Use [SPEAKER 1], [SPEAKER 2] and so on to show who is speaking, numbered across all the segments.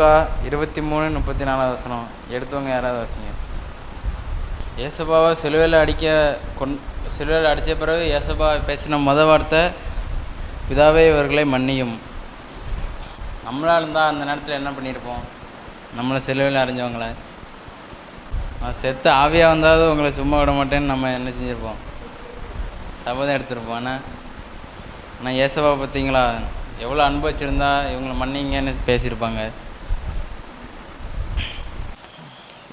[SPEAKER 1] லூக்கா 23:34 வசனம். எடுத்தவங்க யாராவது வாசிங்க. ஏசப்பாவை சிலுவையில் அடித்த பிறகு ஏசப்பா பேசின வார்த்தை, பிதாவே இவர்களை மன்னியும். நம்மளாக இருந்தால் அந்த நேரத்தில் என்ன பண்ணியிருப்போம்? நம்மளை சிலுவையில் அடைஞ்சவங்கள நான் செத்து ஆவியாக வந்தாலும் உங்களை சும்மா விட மாட்டேன்னு நம்ம என்ன செஞ்சுருப்போம்? சபதம் எடுத்திருப்போம். ஆனால் ஏசப்பா பார்த்தீங்களா, எவ்வளோ அன்பு வச்சுருந்தா இவங்களை மன்னிங்கன்னு பேசியிருப்பாங்க.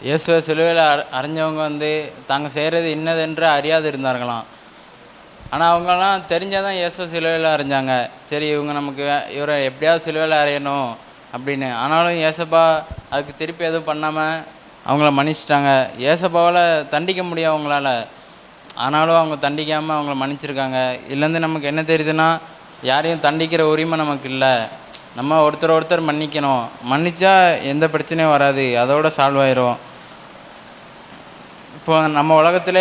[SPEAKER 1] இயேசுவை சிலுவையில் அரைஞ்சவங்க தாங்க செய்கிறது இன்னதென்று அறியாது இருந்தார்களாம். ஆனால் அவங்கெல்லாம் தெரிஞ்சால் தான் இயேசுவை சிலுவையில் அரைஞ்சாங்க. சரி, இவரை எப்படியாவது சிலுவையில் அறையணும் அப்படின்னு. ஆனாலும் ஏசப்பா அதுக்கு திருப்பி எதுவும் பண்ணாமல் அவங்கள மன்னிச்சிட்டாங்க. ஏசப்பாவால் தண்டிக்க முடியும் அவங்களால, ஆனாலும் அவங்க தண்டிக்காமல் அவங்கள மன்னிச்சிருக்காங்க. இதுலேருந்து நமக்கு என்ன தெரியுதுன்னா, யாரையும் தண்டிக்கிற உரிமை நமக்கு இல்லை. நம்ம ஒருத்தர் மன்னிக்கணும். மன்னிச்சா எந்த பிரச்சனையும் வராது, அதோட சால்வ் ஆயிரும். இப்போ நம்ம உலகத்தில்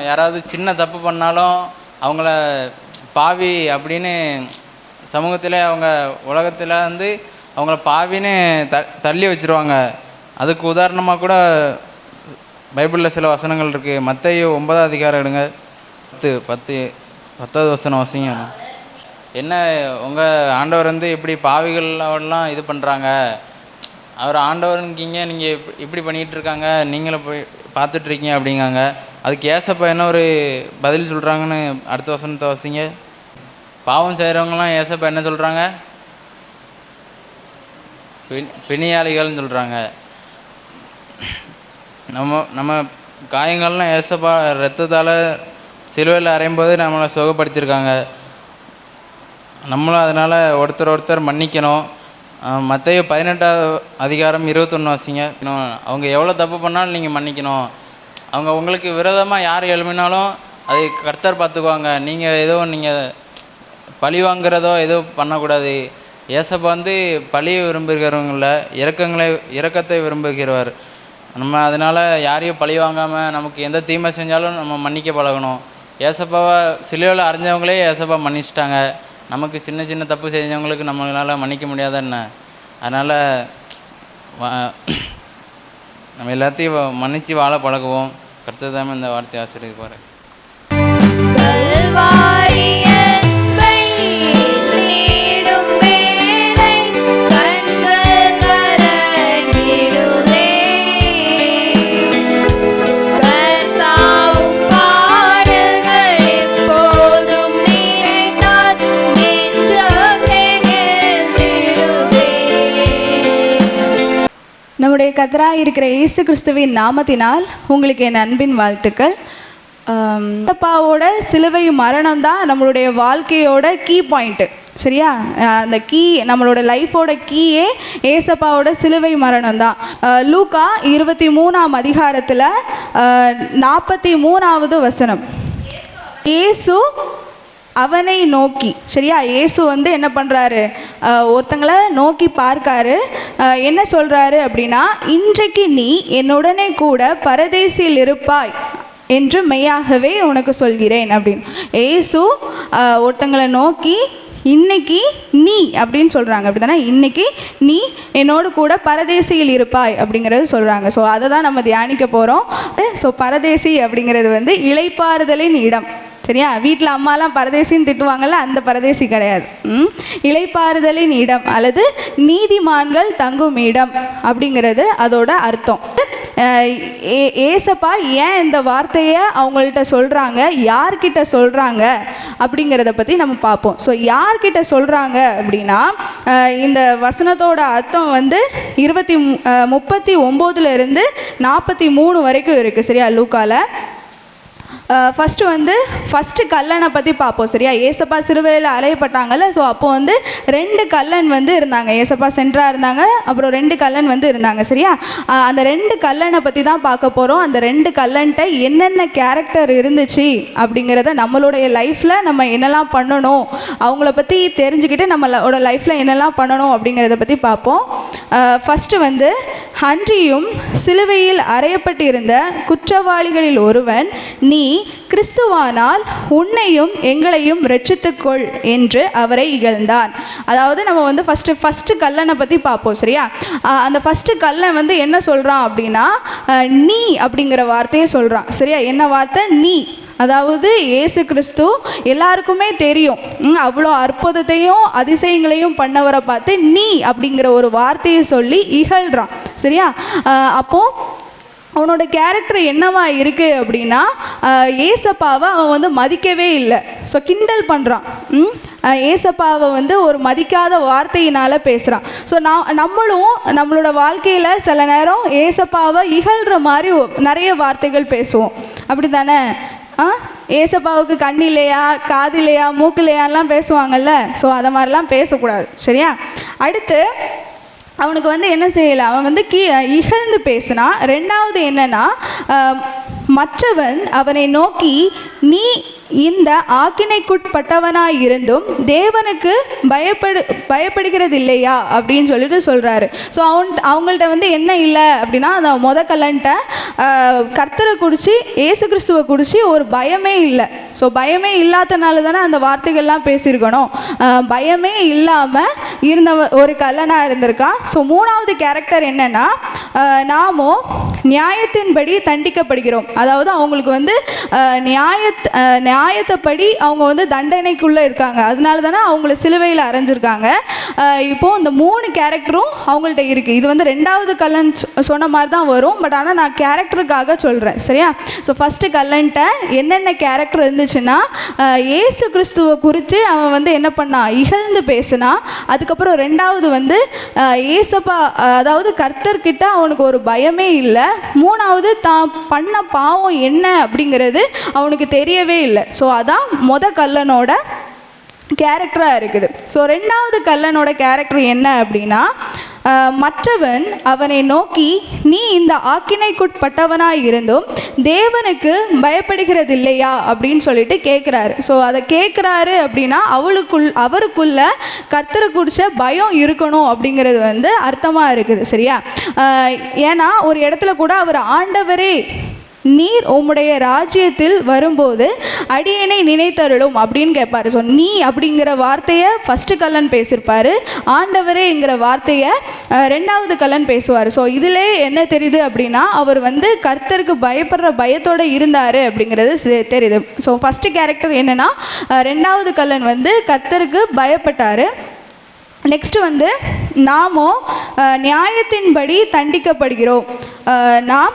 [SPEAKER 1] யாராவது சின்ன தப்பு பண்ணாலும் அவங்கள பாவி அப்படின்னு சமூகத்தில் அவங்க உலகத்தில் அவங்கள பாவின்னு தள்ளி வச்சுருவாங்க. அதுக்கு உதாரணமாக கூட பைபிளில் சில வசனங்கள் இருக்குது. மத்தேயு 9ஆம் அதிகாரம் எடுங்க, 10வது வசனம் வாசிங்க. என்ன உங்கள் ஆண்டவர் இப்படி பாவிகளெல்லாம் இது பண்ணுறாங்க, அவர் ஆண்டவருங்கீங்க, நீங்கள் இப்படி பண்ணிகிட்டு இருக்காங்க, நீங்களும் போய் பார்த்துட்ருக்கீங்க அப்படிங்காங்க. அதுக்கு ஏசப்பா என்ன ஒரு பதில் சொல்கிறாங்கன்னு அடுத்த வசனத்தை வாசிங்க. பாவம் செய்கிறவங்களாம் ஏசப்பா என்ன சொல்கிறாங்க? பிணியாளிகள்னு சொல்கிறாங்க. நம்ம காயங்கள்லாம் ஏசப்பா ரத்தத்தால் சிலுவையில் அறையும்போது நம்மளை சுகப்படுத்தியிருக்காங்க. நம்மளும் அதனால் ஒருத்தர் மன்னிக்கணும். மத்தேயு 18ஆம் அதிகாரம் 21 வாசிங்க. அவங்க எவ்வளோ தப்பு பண்ணாலும் நீங்கள் மன்னிக்கணும். அவங்க உங்களுக்கு விரோதமாக யார் எழுப்பினாலும் அதை கர்த்தர் பார்த்துக்குவாங்க. நீங்கள் பழி வாங்குறதோ எதுவும் பண்ணக்கூடாது. ஏசப்பா பழியை விரும்புகிறவங்கள இரக்கத்தை விரும்புகிறவர். நம்ம அதனால் யாரையும் பழி வாங்காமல் நமக்கு எந்த தீமை செஞ்சாலும் நம்ம மன்னிக்க பழகணும். ஏசப்பாவை சிலுவையில் அரைஞ்சவங்களே ஏசப்பா மன்னிச்சிட்டாங்க. நமக்கு சின்ன சின்ன தப்பு செஞ்சவங்களுக்கு நம்மளால் மன்னிக்க முடியாத என்ன? அதனால் நம்ம எல்லாத்தையும் மன்னித்து வாழ பழகுவோம். கர்த்தர் தான் இந்த வார்த்தையை ஆசீர்வதிப்பார்.
[SPEAKER 2] நம்முடைய கர்த்தராய் இருக்கிற இயேசு கிறிஸ்துவின் நாமத்தினால் உங்களுக்கு என் அன்பின் வாழ்த்துக்கள். ஏசப்பாவோட சிலுவை மரணம் தான் நம்மளுடைய வாழ்க்கையோட கீ பாயிண்ட்டு, சரியா? அந்த நம்மளோட லைஃபோட கீயே ஏசப்பாவோட சிலுவை மரணம் தான். லூக்கா 23ஆம் அதிகாரத்தில் 43வது வசனம். இயேசு அவனை நோக்கி, சரியா? இயேசு என்ன பண்ணுறாரு? ஒருத்தங்களை நோக்கி பார்க்காரு. என்ன சொல்கிறாரு அப்படின்னா, இன்றைக்கு நீ என்னுடனே கூட பரதேசியில் இருப்பாய் என்று மெய்யாகவே உனக்கு சொல்கிறேன் அப்படின்னு இயேசு ஒருத்தங்களை நோக்கி இன்னைக்கு நீ அப்படின்னு சொல்கிறாங்க. அப்படி தானே? இன்னைக்கு நீ என்னோடு கூட பரதேசியில் இருப்பாய் அப்படிங்கிறது சொல்கிறாங்க. ஸோ அதை தான் நம்ம தியானிக்க போகிறோம். ஸோ பரதேசி அப்படிங்கிறது இளைப்பாறுதலின் இடம், சரியா? வீட்டில் அம்மாலாம் பரதேசின்னு திட்டுவாங்கள்ல, அந்த பரதேசி கிடையாது. இளைப்பாறுதலின் இடம் அல்லது நீதிமான்கள் தங்கும் இடம் அப்படிங்கிறது அதோட அர்த்தம். ஏசப்பா ஏன் இந்த வார்த்தையை அவங்கள்ட்ட சொல்கிறாங்க, யார்கிட்ட சொல்கிறாங்க அப்படிங்கிறத பற்றி நம்ம பார்ப்போம். ஸோ யார்கிட்ட சொல்கிறாங்க அப்படின்னா, இந்த வசனத்தோட அர்த்தம் 39லேருந்து 43 வரைக்கும் இருக்குது, சரியா? லூக்காவில் ஃபஸ்ட்டு கல்லனை பற்றி பார்ப்போம், சரியா? ஏசப்பா சிலுவையில் அறையப்பட்டாங்கல்ல. ஸோ அப்போ 2 கல்லன் இருந்தாங்க. ஏசப்பா சென்டராக இருந்தாங்க, அப்புறம் 2 கல்லன் இருந்தாங்க, சரியா? அந்த 2 கல்லனை பற்றி தான் பார்க்க போகிறோம். அந்த 2 கல்லன்ட்ட என்னென்ன கேரக்டர் இருந்துச்சு அப்படிங்கிறத நம்மளுடைய லைஃப்பில் நம்ம என்னெல்லாம் பண்ணணும், அவங்கள பற்றி தெரிஞ்சுக்கிட்டு நம்மளோட லைஃப்பில் என்னெல்லாம் பண்ணணும் அப்படிங்கிறத பற்றி பார்ப்போம். ஃபஸ்ட்டு அன்றியும் சிலுவையில் அறையப்பட்டிருந்த குற்றவாளிகளில் ஒருவன், நீ கிறிஸ்துவானால் உன்னையும் எங்களையும் ரட்சித்துக்கொள் என்று அவரை இகழ்ந்தான். அதாவது நம்ம வந்து ஃபஸ்ட்டு கல்லனை பற்றி பார்ப்போம், சரியா? அந்த ஃபஸ்ட்டு கல்லன் வந்து என்ன சொல்கிறான் அப்படின்னா, நீ அப்படிங்கிற வார்த்தையை சொல்கிறான், சரியா? என்ன வார்த்தை? நீ. அதாவது இயேசு கிறிஸ்து எல்லாருக்குமே தெரியும், அவ்வளோ அற்புதத்தையும் அதிசயங்களையும் பண்ணவரை பார்த்து நீ அப்படிங்கிற ஒரு வார்த்தையை சொல்லி இகழ்கிறான், சரியா? அப்போது அவனோட கேரக்டர் என்னவா இருக்குது அப்படின்னா, ஏசப்பாவை அவன் வந்து மதிக்கவே இல்லை. ஸோ கிண்டல் பண்ணுறான். ஏசப்பாவை வந்து ஒரு மதிக்காத வார்த்தையினால் பேசுகிறான். ஸோ நம்மளும் நம்மளோட வாழ்க்கையில் சில நேரம் ஏசப்பாவை இகழ்கிற மாதிரி நிறைய வார்த்தைகள் பேசுவோம், அப்படி தானே? ஏசப்பாவுக்கு கண் இல்லையா, காது இல்லையா, மூக்கு இல்லையான்லாம் பேசுவாங்கல்ல. ஸோ அதை மாதிரிலாம் பேசக்கூடாது, சரியா? அடுத்து அவனுக்கு வந்து என்ன செய்யலை, அவன் வந்து இகழ்ந்து பேசினான். ரெண்டாவது என்னன்னா, மற்றவன் அவனை நோக்கி நீ இந்த ஆக்கினைக்குட்பட்டவனாய் இருந்தும் தேவனுக்கு பயப்படுகிறது இல்லையா அப்படின்னு சொல்லிட்டு சொல்கிறாரு. ஸோ அவங்கள்ட்ட வந்து என்ன இல்லை அப்படின்னா, அந்த கல்லன்ட்ட கர்த்தரை குறித்து ஏசு கிறிஸ்துவை குறித்து ஒரு பயமே இல்லை. ஸோ பயமே இல்லாதனால தானே அந்த வார்த்தைகள்லாம் பேசியிருக்கணும். பயமே இல்லாமல் இருந்த ஒரு கல்லனாக இருந்திருக்கான். ஸோ மூணாவது கேரக்டர் என்னென்னா, நாமோ நியாயத்தின்படி தண்டிக்கப்படுகிறோம். அதாவது அவங்களுக்கு வந்து நியாயத்தைப்படி அவங்க வந்து தண்டனைக்குள்ளே இருக்காங்க, அதனால தானே அவங்கள சிலுவையில் அரைஞ்சிருக்காங்க. இப்போது இந்த 3 கேரக்டரும் அவங்கள்ட்ட இருக்குது. இது வந்து 2வது கல்லன் சொன்ன மாதிரி தான் வரும், பட் ஆனால் நான் கேரக்டருக்காக சொல்கிறேன், சரியா? ஸோ ஃபஸ்ட்டு கல்லன்ட்ட என்னென்ன கேரக்டர் இருந்துச்சுன்னா, ஏசு கிறிஸ்துவை குறித்து அவன் வந்து என்ன பண்ணான், இகழ்ந்து பேசினான். அதுக்கப்புறம் 2வது வந்து ஏசப்பா, அதாவது கர்த்தர்கிட்ட அவனுக்கு ஒரு பயமே இல்லை. 3வது தான் பண்ண பாவம் என்ன அப்படிங்கிறது அவனுக்கு தெரியவே இல்லை. ஸோ அதான் கல்லனோட கேரக்டராக இருக்குது. ஸோ 2வது கல்லனோட கேரக்டர் என்ன அப்படின்னா, மற்றவன் அவனை நோக்கி நீ இந்த ஆக்கினைக்குட்பட்டவனாய் இருந்தும் தேவனுக்கு பயப்படுகிறது இல்லையா அப்படின்னு சொல்லிட்டு கேட்குறாரு. ஸோ அதை கேட்குறாரு அப்படின்னா அவருக்குள்ள கர்த்தரை குறித்த பயம் இருக்கணும் அப்படிங்கிறது வந்து அர்த்தமாக இருக்குது, சரியா? ஏன்னா ஒரு இடத்துல கூட அவர் ஆண்டவரே நீர் உம்முடைய ராஜ்யத்தில் வரும்போது அடியேனை நினைத்தருளும் அப்படின்னு கேட்பார். ஸோ நீ அப்படிங்கிற வார்த்தையை ஃபஸ்ட்டு கல்லன் பேசியிருப்பார், ஆண்டவரேங்கிற வார்த்தையை 2வது கல்லன் பேசுவார். ஸோ இதிலே என்ன தெரியுது அப்படின்னா, அவர் வந்து கர்த்தருக்கு பயப்படுற பயத்தோடு இருந்தார் அப்படிங்கிறது தெரியுது. ஸோ ஃபஸ்ட்டு கேரக்டர் என்னென்னா, 2வது கல்லன் வந்து கர்த்தருக்கு பயப்பட்டார். நெக்ஸ்ட்டு வந்து நாமோ நியாயத்தின்படி தண்டிக்கப்படுகிறோம், நாம்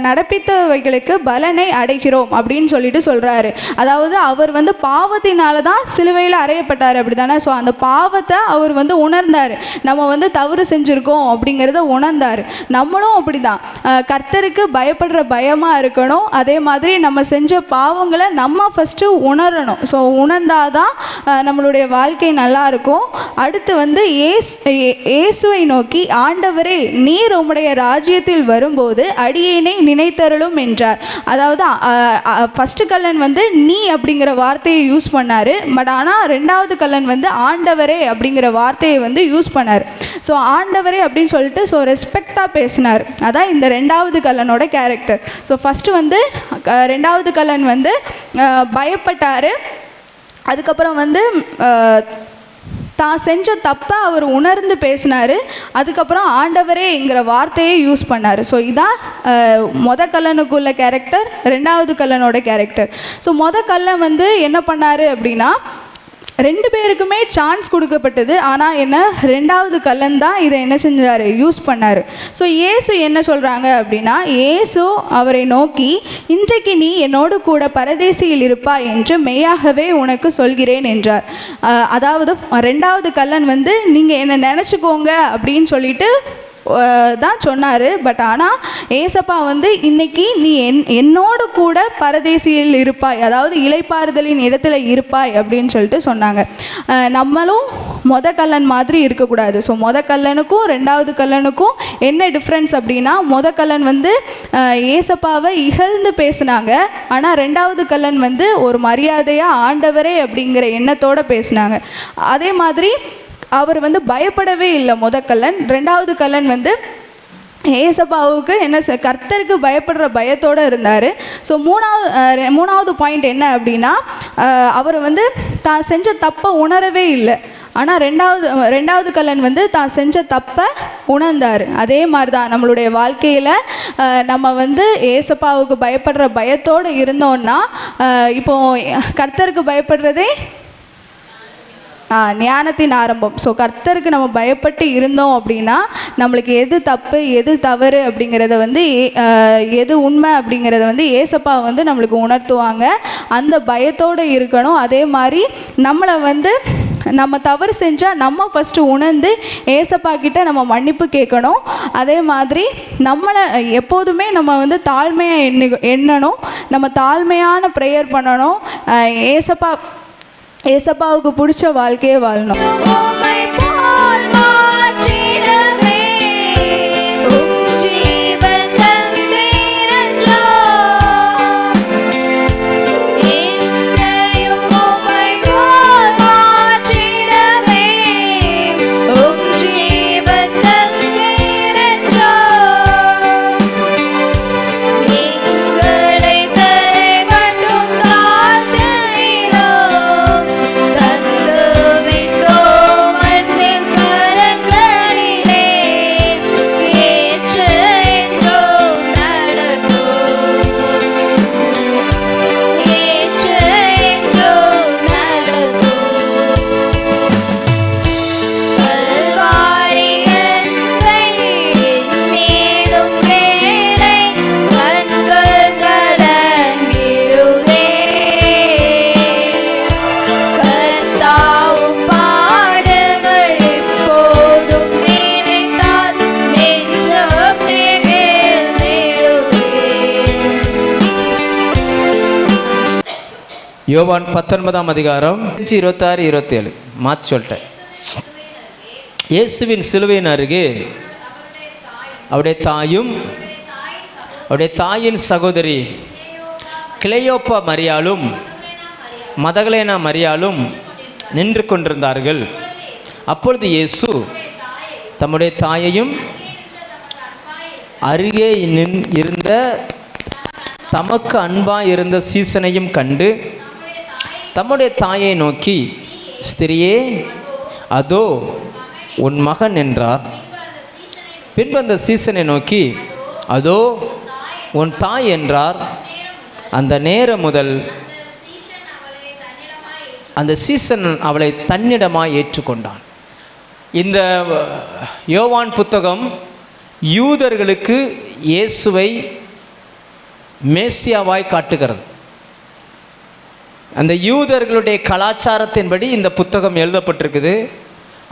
[SPEAKER 2] நடப்பித்தவைகளுக்கு பலனை அடைகிறோம் அப்படின்னு சொல்லிட்டு சொல்கிறாரு. அதாவது அவர் வந்து பாவத்தினால தான் சிலுவையில் அறையப்பட்டார், அப்படி தானே? ஸோ அந்த பாவத்தை அவர் வந்து உணர்ந்தார், நம்ம வந்து தவறு செஞ்சுருக்கோம் அப்படிங்கிறத உணர்ந்தார். நம்மளும் அப்படி தான் கர்த்தருக்கு பயப்படுற பயமாக இருக்கணும். அதே மாதிரி நம்ம செஞ்ச பாவங்களை நம்ம ஃபஸ்ட்டு உணரணும். ஸோ உணர்ந்தாதான் நம்மளுடைய வாழ்க்கை நல்லாயிருக்கும். அடுத்து வந்து இயேசுவை நோக்கி ஆண்டவரே நீர் உம்முடைய ராஜ்யத்தில் வரும்போது அடியேனை நினைத்தருளும் என்றார். அதாவது ஃபஸ்ட்டு கல்லன் வந்து நீ அப்படிங்கிற வார்த்தையை யூஸ் பண்ணார், பட் ஆனால் 2வது கல்லன் வந்து ஆண்டவரே அப்படிங்கிற வார்த்தையை வந்து யூஸ் பண்ணார். ஸோ ஆண்டவரே அப்படின்னு சொல்லிட்டு ஸோ ரெஸ்பெக்டாக பேசினார். அதான் இந்த 2வது கல்லனோட கேரக்டர். ஸோ ஃபஸ்ட்டு வந்து 2வது கல்லன் வந்து பயப்பட்டார். அதுக்கப்புறம் வந்து தான் செஞ்ச தப்பை அவர் உணர்ந்து பேசினார். அதுக்கப்புறம் ஆண்டவரேங்கிற வார்த்தையை யூஸ் பண்ணார். ஸோ இதான் கல்லனுக்குள்ள கேரக்டர், 2வது கல்லனோட கேரக்டர். ஸோ கல்லன் வந்து என்ன பண்ணார் அப்படின்னா, 2 பேருக்குமே சான்ஸ் கொடுக்கப்பட்டது. ஆனால் என்ன, 2வது கல்லன் தான் இதை என்ன செஞ்சார், யூஸ் பண்ணார். ஸோ இயேசு என்ன சொல்கிறாங்க அப்படின்னா, இயேசு அவரை நோக்கி இன்றைக்கு நீ என்னோடு கூட பரதேசியில் இருப்பா என்று மெய்யாகவே உனக்கு சொல்கிறேன் என்றார். அதாவது 2வது கல்லன் வந்து நீங்கள் என்னை நினச்சிக்கோங்க அப்படின்னு சொல்லிட்டு தான் சொன்னார். பட் ஆனால் ஏசப்பா வந்து இன்னைக்கு நீ என்னோடு கூட பரதேசியில் இருப்பாய், அதாவது இளைப்பாறுதலின் இடத்துல இருப்பாய் அப்படின்னு சொல்லிட்டு சொன்னாங்க. நம்மளும் கல்லன் மாதிரி இருக்கக்கூடாது. ஸோ கல்லனுக்கும் 2வது கல்லனுக்கும் என்ன டிஃப்ரென்ஸ் அப்படின்னா, கல்லன் வந்து ஏசப்பாவை இகழ்ந்து பேசினாங்க, ஆனால் 2வது கல்லன் வந்து ஒரு மரியாதையாக ஆண்டவரே அப்படிங்கிற எண்ணத்தோடு பேசினாங்க. அதே மாதிரி அவர் வந்து பயப்படவே இல்லை கல்லன். 2வது கல்லன் வந்து ஏசப்பாவுக்கு கர்த்தருக்கு பயப்படுற பயத்தோடு இருந்தார். ஸோ மூணாவது பாயிண்ட் என்ன அப்படின்னா, அவர் வந்து தான் செஞ்ச தப்பை உணரவே இல்லை. ஆனால் ரெண்டாவது கல்லன் வந்து தான் செஞ்ச தப்பை உணர்ந்தார். அதே மாதிரி தான் நம்மளுடைய வாழ்க்கையில் நம்ம வந்து ஏசப்பாவுக்கு பயப்படுற பயத்தோடு இருந்தோன்னா, இப்போது கர்த்தருக்கு பயப்படுறதே ஞானத்தின் ஆரம்பம். ஸோ கர்த்தருக்கு நம்ம பயப்பட்டு இருந்தோம் அப்படின்னா நம்மளுக்கு எது தப்பு எது தவறு அப்படிங்கிறத வந்து எது உண்மை அப்படிங்கிறத வந்து ஏசப்பா வந்து நம்மளுக்கு உணர்த்துவாங்க. அந்த பயத்தோடு இருக்கணும். அதே மாதிரி நம்மளை வந்து நம்ம தவறு செஞ்சால் நம்ம ஃபஸ்ட்டு உணர்ந்து ஏசப்பா கிட்ட நம்ம மன்னிப்பு கேட்கணும். அதே மாதிரி நம்மளை எப்போதுமே நம்ம வந்து தாழ்மையாக எண்ணணும். நம்ம தாழ்மையான ப்ரேயர் பண்ணணும். ஏசப்பாவுக்கு பிடிச்ச வாழ்க்கையே வாழணும்.
[SPEAKER 3] யோவான் 19ஆம் அதிகாரம் 26, 27 மாற்றி சொல்லிட்டேன். இயேசுவின் சிலுவையின் அருகே அவருடைய தாயும் அவருடைய தாயின் சகோதரி கிளையோப்பா மரியாளும் மதகலேனா மரியாளும் நின்று கொண்டிருந்தார்கள். அப்பொழுது இயேசு தம்முடைய தாயையும் அருகே இருந்த தமக்கு அன்பாய் இருந்த சீசனையும் கண்டு தம்முடைய தாயை நோக்கி, ஸ்திரியே, அதோ உன் மகன் என்றார். பின்பு அந்த சீசனை நோக்கி, அதோ உன் தாய் என்றார். அந்த நேரம் முதல் அந்த சீசன் அவளை தன்னிடமாய் ஏற்றுக்கொண்டான். இந்த யோவான் புத்தகம் யூதர்களுக்கு இயேசுவை மேசியாவாய் காட்டுகிறது. அந்த யூதர்களுடைய கலாச்சாரத்தின்படி இந்த புத்தகம் எழுதப்பட்டிருக்குது.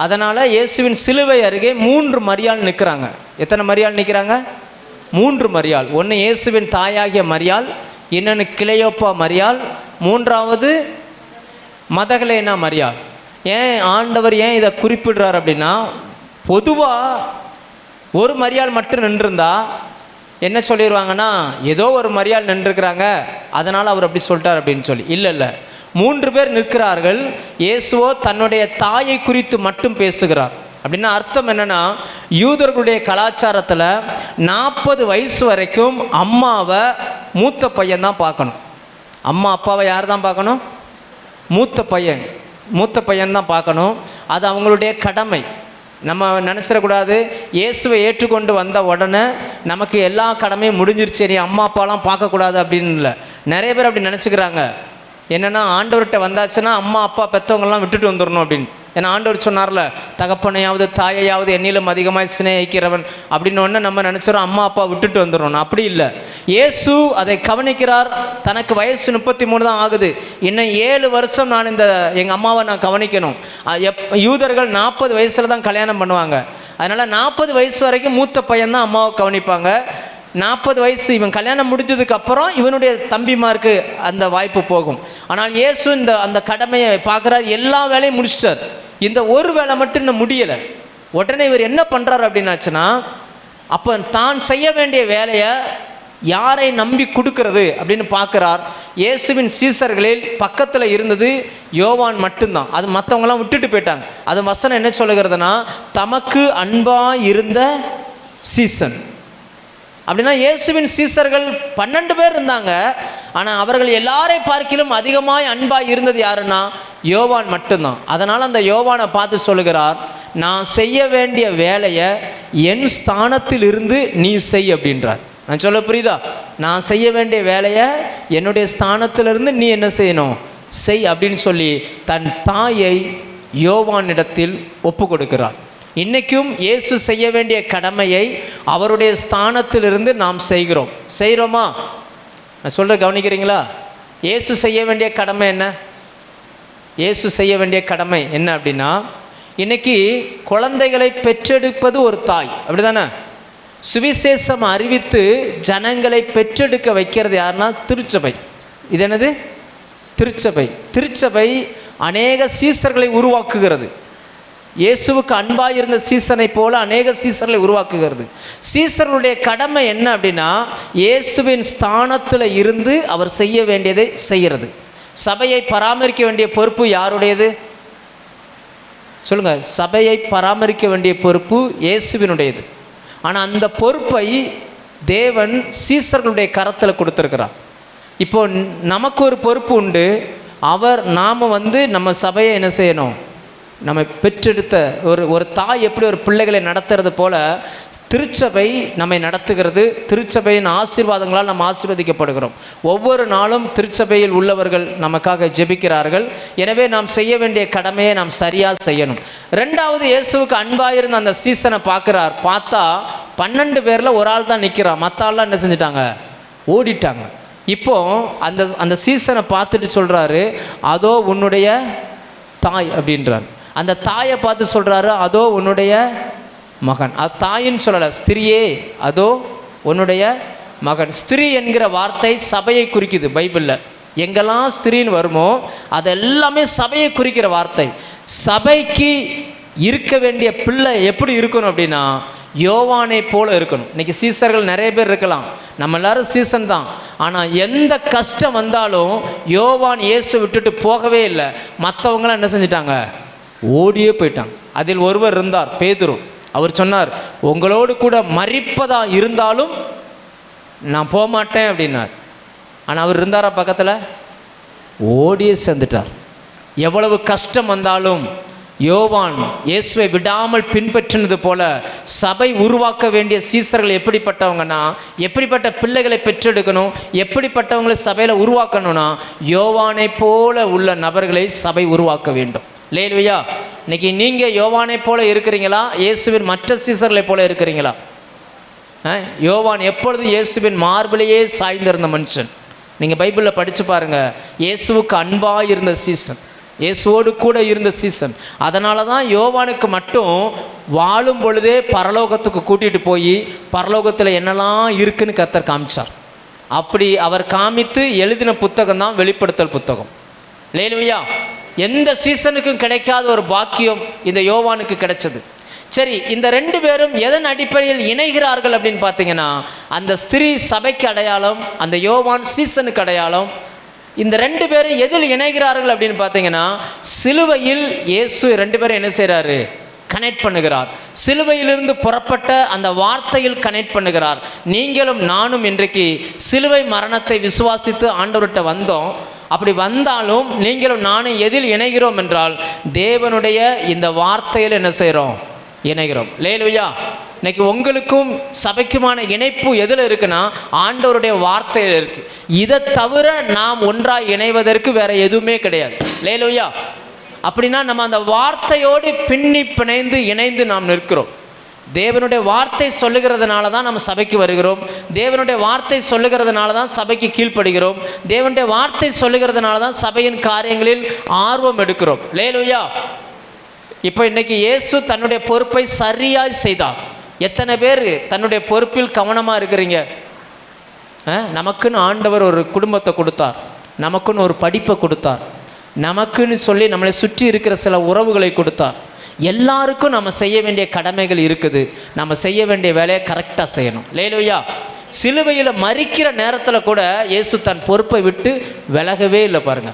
[SPEAKER 3] அதனால் இயேசுவின் சிலுவை அருகே 3 மரியாள் நிற்கிறாங்க. எத்தனை மரியாள் நிற்கிறாங்க? 3 மரியாள். ஒன்று இயேசுவின் தாயாகிய மரியாள், இன்னொன்று கிளையோப்பா மரியாள், மூன்றாவது மதகலேனா மரியாள். ஏன் ஆண்டவர் இதை குறிப்பிடுறார் அப்படின்னா, பொதுவாக ஒரு மரியாள் மட்டும் நின்றுருந்தா என்ன சொல்லிடுவாங்கன்னா, ஏதோ ஒரு மரியாள் நின்றுருக்கிறாங்க அதனால் அவர் அப்படி சொல்லிட்டார் அப்படின்னு சொல்லி. இல்லை, 3 பேர் நிற்கிறார்கள். இயேசுவோ தன்னுடைய தாயை குறித்து மட்டும் பேசுகிறார். அப்படின்னா அர்த்தம் என்னென்னா, யூதர்களுடைய கலாச்சாரத்தில் 40 வயசு வரைக்கும் அம்மாவை மூத்த பையன் தான் பார்க்கணும். அம்மா அப்பாவை யார் தான் பார்க்கணும்? மூத்த பையன் தான் பார்க்கணும். அது அவங்களுடைய கடமை. நம்ம நினச்சிடக்கூடாது இயேசுவை ஏற்றுக்கொண்டு வந்த உடனே நமக்கு எல்லா கடமையும் முடிஞ்சிருச்சு, நீ அம்மா அப்பாலாம் பார்க்கக்கூடாது அப்படின்னு இல்லை. நிறைய பேர் அப்படி நினச்சிக்கிறாங்க. என்னென்னா, ஆண்டவர்கிட்ட வந்தாச்சுன்னா அம்மா அப்பா பெற்றவங்கள்லாம் விட்டுட்டு வந்துடணும் அப்படின்னு. ஏன்னா ஆண்டவர் சொன்னார்ல, தகப்பனையாவது தாயையாவது என்னிலும் அதிகமாக சிநேகிக்கிறவன் அப்படின்னு ஒன்று நம்ம நினச்சிடறோம் அம்மா அப்பா விட்டுட்டு வந்துடணும். அப்படி இல்லை. இயேசு அதை கவனிக்கிறார். தனக்கு வயசு 33 தான் ஆகுது. இன்னும் 7 வருஷம் நான் எங்கள் அம்மாவை நான் கவனிக்கணும். யூதர்கள் 40 வயசில் தான் கல்யாணம் பண்ணுவாங்க. அதனால் 40 வயசு வரைக்கும் மூத்த பையன் தான் அம்மாவை கவனிப்பாங்க. 40 வயசு இவன் கல்யாணம் முடிஞ்சதுக்கு அப்புறம் இவனுடைய தம்பிமாருக்கு அந்த வாய்ப்பு போகும். ஆனால் இயேசு அந்த கடமையை பார்க்குறார். எல்லா வேலையும் முடிச்சிட்டார். இந்த ஒரு வேலை மட்டும் இன்னும் முடியலை. உடனே இவர் என்ன பண்ணுறார் அப்படின்னாச்சுன்னா, அப்போ தான் செய்ய வேண்டிய வேலையை யாரை நம்பி கொடுக்கறது அப்படின்னு பார்க்குறார். இயேசுவின் சீசர்களில் பக்கத்தில் இருந்தது யோவான் மட்டும்தான். அது மற்றவங்களாம் விட்டுட்டு போயிட்டாங்க. அது வசனம் என்ன சொல்லுகிறதுனா, தமக்கு அன்பாக இருந்த சீசன். அப்படின்னா இயேசுவின் சீசர்கள் 12 பேர் இருந்தாங்க. ஆனால் அவர்கள் எல்லாரை பார்க்கிலும் அதிகமாய் அன்பாய் இருந்தது யாருன்னா யோவான் மட்டும்தான். அதனால் அந்த யோவானை பார்த்து சொல்லுகிறார், நான் செய்ய வேண்டிய வேலையை என் ஸ்தானத்தில் இருந்து நீ செய் அப்படின்றார். நான் சொல்ல புரியுதா? நான் செய்ய வேண்டிய வேலையை என்னுடைய ஸ்தானத்திலிருந்து நீ என்ன செய்யணும், செய் அப்படின்னு சொல்லி தன் தாயை யோவானிடத்தில் ஒப்பு கொடுக்கிறார். இன்றைக்கும் இயேசு செய்ய வேண்டிய கடமையை அவருடைய ஸ்தானத்திலிருந்து நாம் செய்கிறோமா? நான் சொல்கிற கவனிக்கிறீங்களா? இயேசு செய்ய வேண்டிய கடமை என்ன? இயேசு செய்ய வேண்டிய கடமை என்ன அப்படின்னா, இன்றைக்கி குழந்தைகளை பெற்றெடுப்பது ஒரு தாய், அப்படி தானே? சுவிசேஷம் அறிவித்து ஜனங்களை பெற்றெடுக்க வைக்கிறது யாருன்னா திருச்சபை. இது என்னது? திருச்சபை. திருச்சபை அநேக சீசர்களை உருவாக்குகிறது. இயேசுவுக்கு அன்பாக இருந்த சீசனை போல அநேக சீசர்களை உருவாக்குகிறது. சீசர்களுடைய கடமை என்ன அப்படின்னா, இயேசுவின் ஸ்தானத்தில் இருந்து அவர் செய்ய வேண்டியதை செய்கிறது. சபையை பராமரிக்க வேண்டிய பொறுப்பு யாருடையது சொல்லுங்கள்? சபையை பராமரிக்க வேண்டிய பொறுப்பு இயேசுவினுடையது. ஆனால் அந்த பொறுப்பை தேவன் சீசர்களுடைய கரத்தில் கொடுத்துருக்கிறார். இப்போ நமக்கு ஒரு பொறுப்பு உண்டு. நாம் நம்ம சபையை என்ன செய்யணும்? நம்ம பெற்றெடுத்த ஒரு தாய் எப்படி ஒரு பிள்ளைகளை நடத்துறது போல திருச்சபை நம்மை நடத்துகிறது. திருச்சபையின் ஆசீர்வாதங்களால் நம்ம ஆசீர்வதிக்கப்படுகிறோம். ஒவ்வொரு நாளும் திருச்சபையில் உள்ளவர்கள் நமக்காக ஜெபிக்கிறார்கள். எனவே நாம் செய்ய வேண்டிய கடமையை நாம் சரியாக செய்யணும். ரெண்டாவது, இயேசுவுக்கு அன்பாயிருந்த அந்த சீசனை பார்த்தா 12 பேரில் ஒரு ஆள் தான் நிற்கிறான். மற்ற ஆள்லாம் என்ன செஞ்சிட்டாங்க? ஓடிட்டாங்க. இப்போ அந்த சீசனை பார்த்துட்டு சொல்கிறாரு, அதோ உன்னுடைய தாய் அப்படின்றார். அந்த தாயை பார்த்து சொல்கிறாரு, அதோ உன்னுடைய மகன். அது தாயின்னு சொல்லலை, ஸ்திரியே அதோ உன்னுடைய மகன். ஸ்திரீ என்கிற வார்த்தை சபையை குறிக்குது. பைபிளில் எங்கெல்லாம் ஸ்திரீன்னு வருமோ அதெல்லாமே சபையை குறிக்கிற வார்த்தை. சபைக்கு இருக்க வேண்டிய பிள்ளை எப்படி இருக்கணும் அப்படின்னா யோவானை போல இருக்கணும். இன்றைக்கி சீசர்கள் நிறைய பேர் இருக்கலாம், நம்ம எல்லாரும் சீசன் தான். ஆனால் எந்த கஷ்டம் வந்தாலும் யோவான் இயேசு விட்டுட்டு போகவே இல்லை. மற்றவங்களாம் என்ன செஞ்சிட்டாங்க? ஓடியே போயிட்டாங்க. அதில் ஒருவர் இருந்தார், பேதுரு. அவர் சொன்னார், உங்களோடு கூட மரிப்பதா இருந்தாலும் நான் போக மாட்டேன் அப்படின்னார். ஆனால் அவர் இருந்தாரா பக்கத்தில்? ஓடியே சேர்ந்துட்டார். எவ்வளவு கஷ்டம் வந்தாலும் யோவான் இயேசுவை விடாமல் பின்பற்றினது போல சபை உருவாக்க வேண்டிய சீசர்கள் எப்படிப்பட்டவங்கன்னா, எப்படிப்பட்ட பிள்ளைகளை பெற்றெடுக்கணும், எப்படிப்பட்டவங்களை சபையில் உருவாக்கணும்னா யோவானை போல உள்ள நபர்களை சபை உருவாக்க வேண்டும். லேலுயா, இன்னைக்கு நீங்கள் யோவானை போல இருக்கிறீங்களா? இயேசுவின் மற்ற சீசர்களை போல இருக்கிறீங்களா? யோவான் எப்பொழுது இயேசுவின் மார்பிலேயே சாய்ந்திருந்த மனுஷன். நீங்கள் பைபிளில் படித்து பாருங்கள். இயேசுவுக்கு அன்பாக இருந்த சீசன், இயேசுவோடு கூட இருந்த சீசன். அதனால தான் யோவானுக்கு மட்டும் வாழும் பொழுதே பரலோகத்துக்கு கூட்டிகிட்டு போய் பரலோகத்தில் என்னெல்லாம் இருக்குன்னு கர்த்தர் காமிச்சார். அப்படி அவர் காமித்து எழுதின புத்தகம் தான் வெளிப்படுத்தல் புத்தகம். லேலுயா, எந்த சீசனுக்கும் கிடைக்காத ஒரு பாக்கியம் இந்த யோவானுக்கு கிடைச்சது. சரி, இந்த 2 பேரும் எதன் அடிப்படையில் இணைகிறார்கள் அப்படின்னு பார்த்தீங்கன்னா, அந்த ஸ்திரீ சபைக்கு அடையாளம், அந்த யோவான் சீசனுக்கு அடையாளம். இந்த 2 பேரும் எதில் இணைகிறார்கள் அப்படின்னு பார்த்தீங்கன்னா, சிலுவையில் இயேசு 2 பேரும் என்ன செய்கிறாரு? கனெக்ட் பண்ணுகிறார். சிலுவையிலிருந்து புறப்பட்ட அந்த வார்த்தையில் கனெக்ட் பண்ணுகிறார். நீங்களும் நானும் இன்றைக்கு சிலுவை மரணத்தை விசுவாசித்து ஆண்டவர்கிட்ட வந்தோம். அப்படி வந்தாலும் நீங்களும் நானும் எதில் இணைகிறோம் என்றால் தேவனுடைய இந்த வார்த்தையில் என்ன செய்கிறோம்? இணைகிறோம். லேலுயா, இன்னைக்கு உங்களுக்கும் சபைக்குமான இணைப்பு எதில் இருக்குன்னா ஆண்டவருடைய வார்த்தையில் இருக்குது. இதை தவிர நாம் ஒன்றாக இணைவதற்கு வேற எதுவுமே கிடையாது. லேலுயா, அப்படின்னா நம்ம அந்த வார்த்தையோடு பின்னி பிணைந்து இணைந்து நாம் நிற்கிறோம். தேவனுடைய வார்த்தை சொல்லுகிறதுனால தான் நம்ம சபைக்கு வருகிறோம். தேவனுடைய வார்த்தை சொல்லுகிறதுனால தான் சபைக்கு கீழ்ப்படுகிறோம். தேவனுடைய வார்த்தை சொல்லுகிறதுனால தான் சபையின் காரியங்களில் ஆர்வம் எடுக்கிறோம். லேலுயா, இப்போ இன்னைக்கு இயேசு தன்னுடைய பொறுப்பை சரியாக செய்தார். எத்தனை பேர் தன்னுடைய பொறுப்பில் கவனமாக இருக்கிறீங்க? நமக்குன்னு ஆண்டவர் ஒரு குடும்பத்தை கொடுத்தார், நமக்குன்னு ஒரு படிப்பை கொடுத்தார், நமக்குன்னு சொல்லி நம்மளை சுற்றி இருக்கிற சில உறவுகளை கொடுத்தார். எல்லாருக்கும் நம்ம செய்ய வேண்டிய கடமைகள் இருக்குது. நம்ம செய்ய வேண்டிய வேலையை கரெக்டாக செய்யணும். லேலுயா, சிலுவையில் மரிக்கிற நேரத்தில் கூட இயேசு தன் பொறுப்பை விட்டு விலகவே இல்லை. பாருங்க,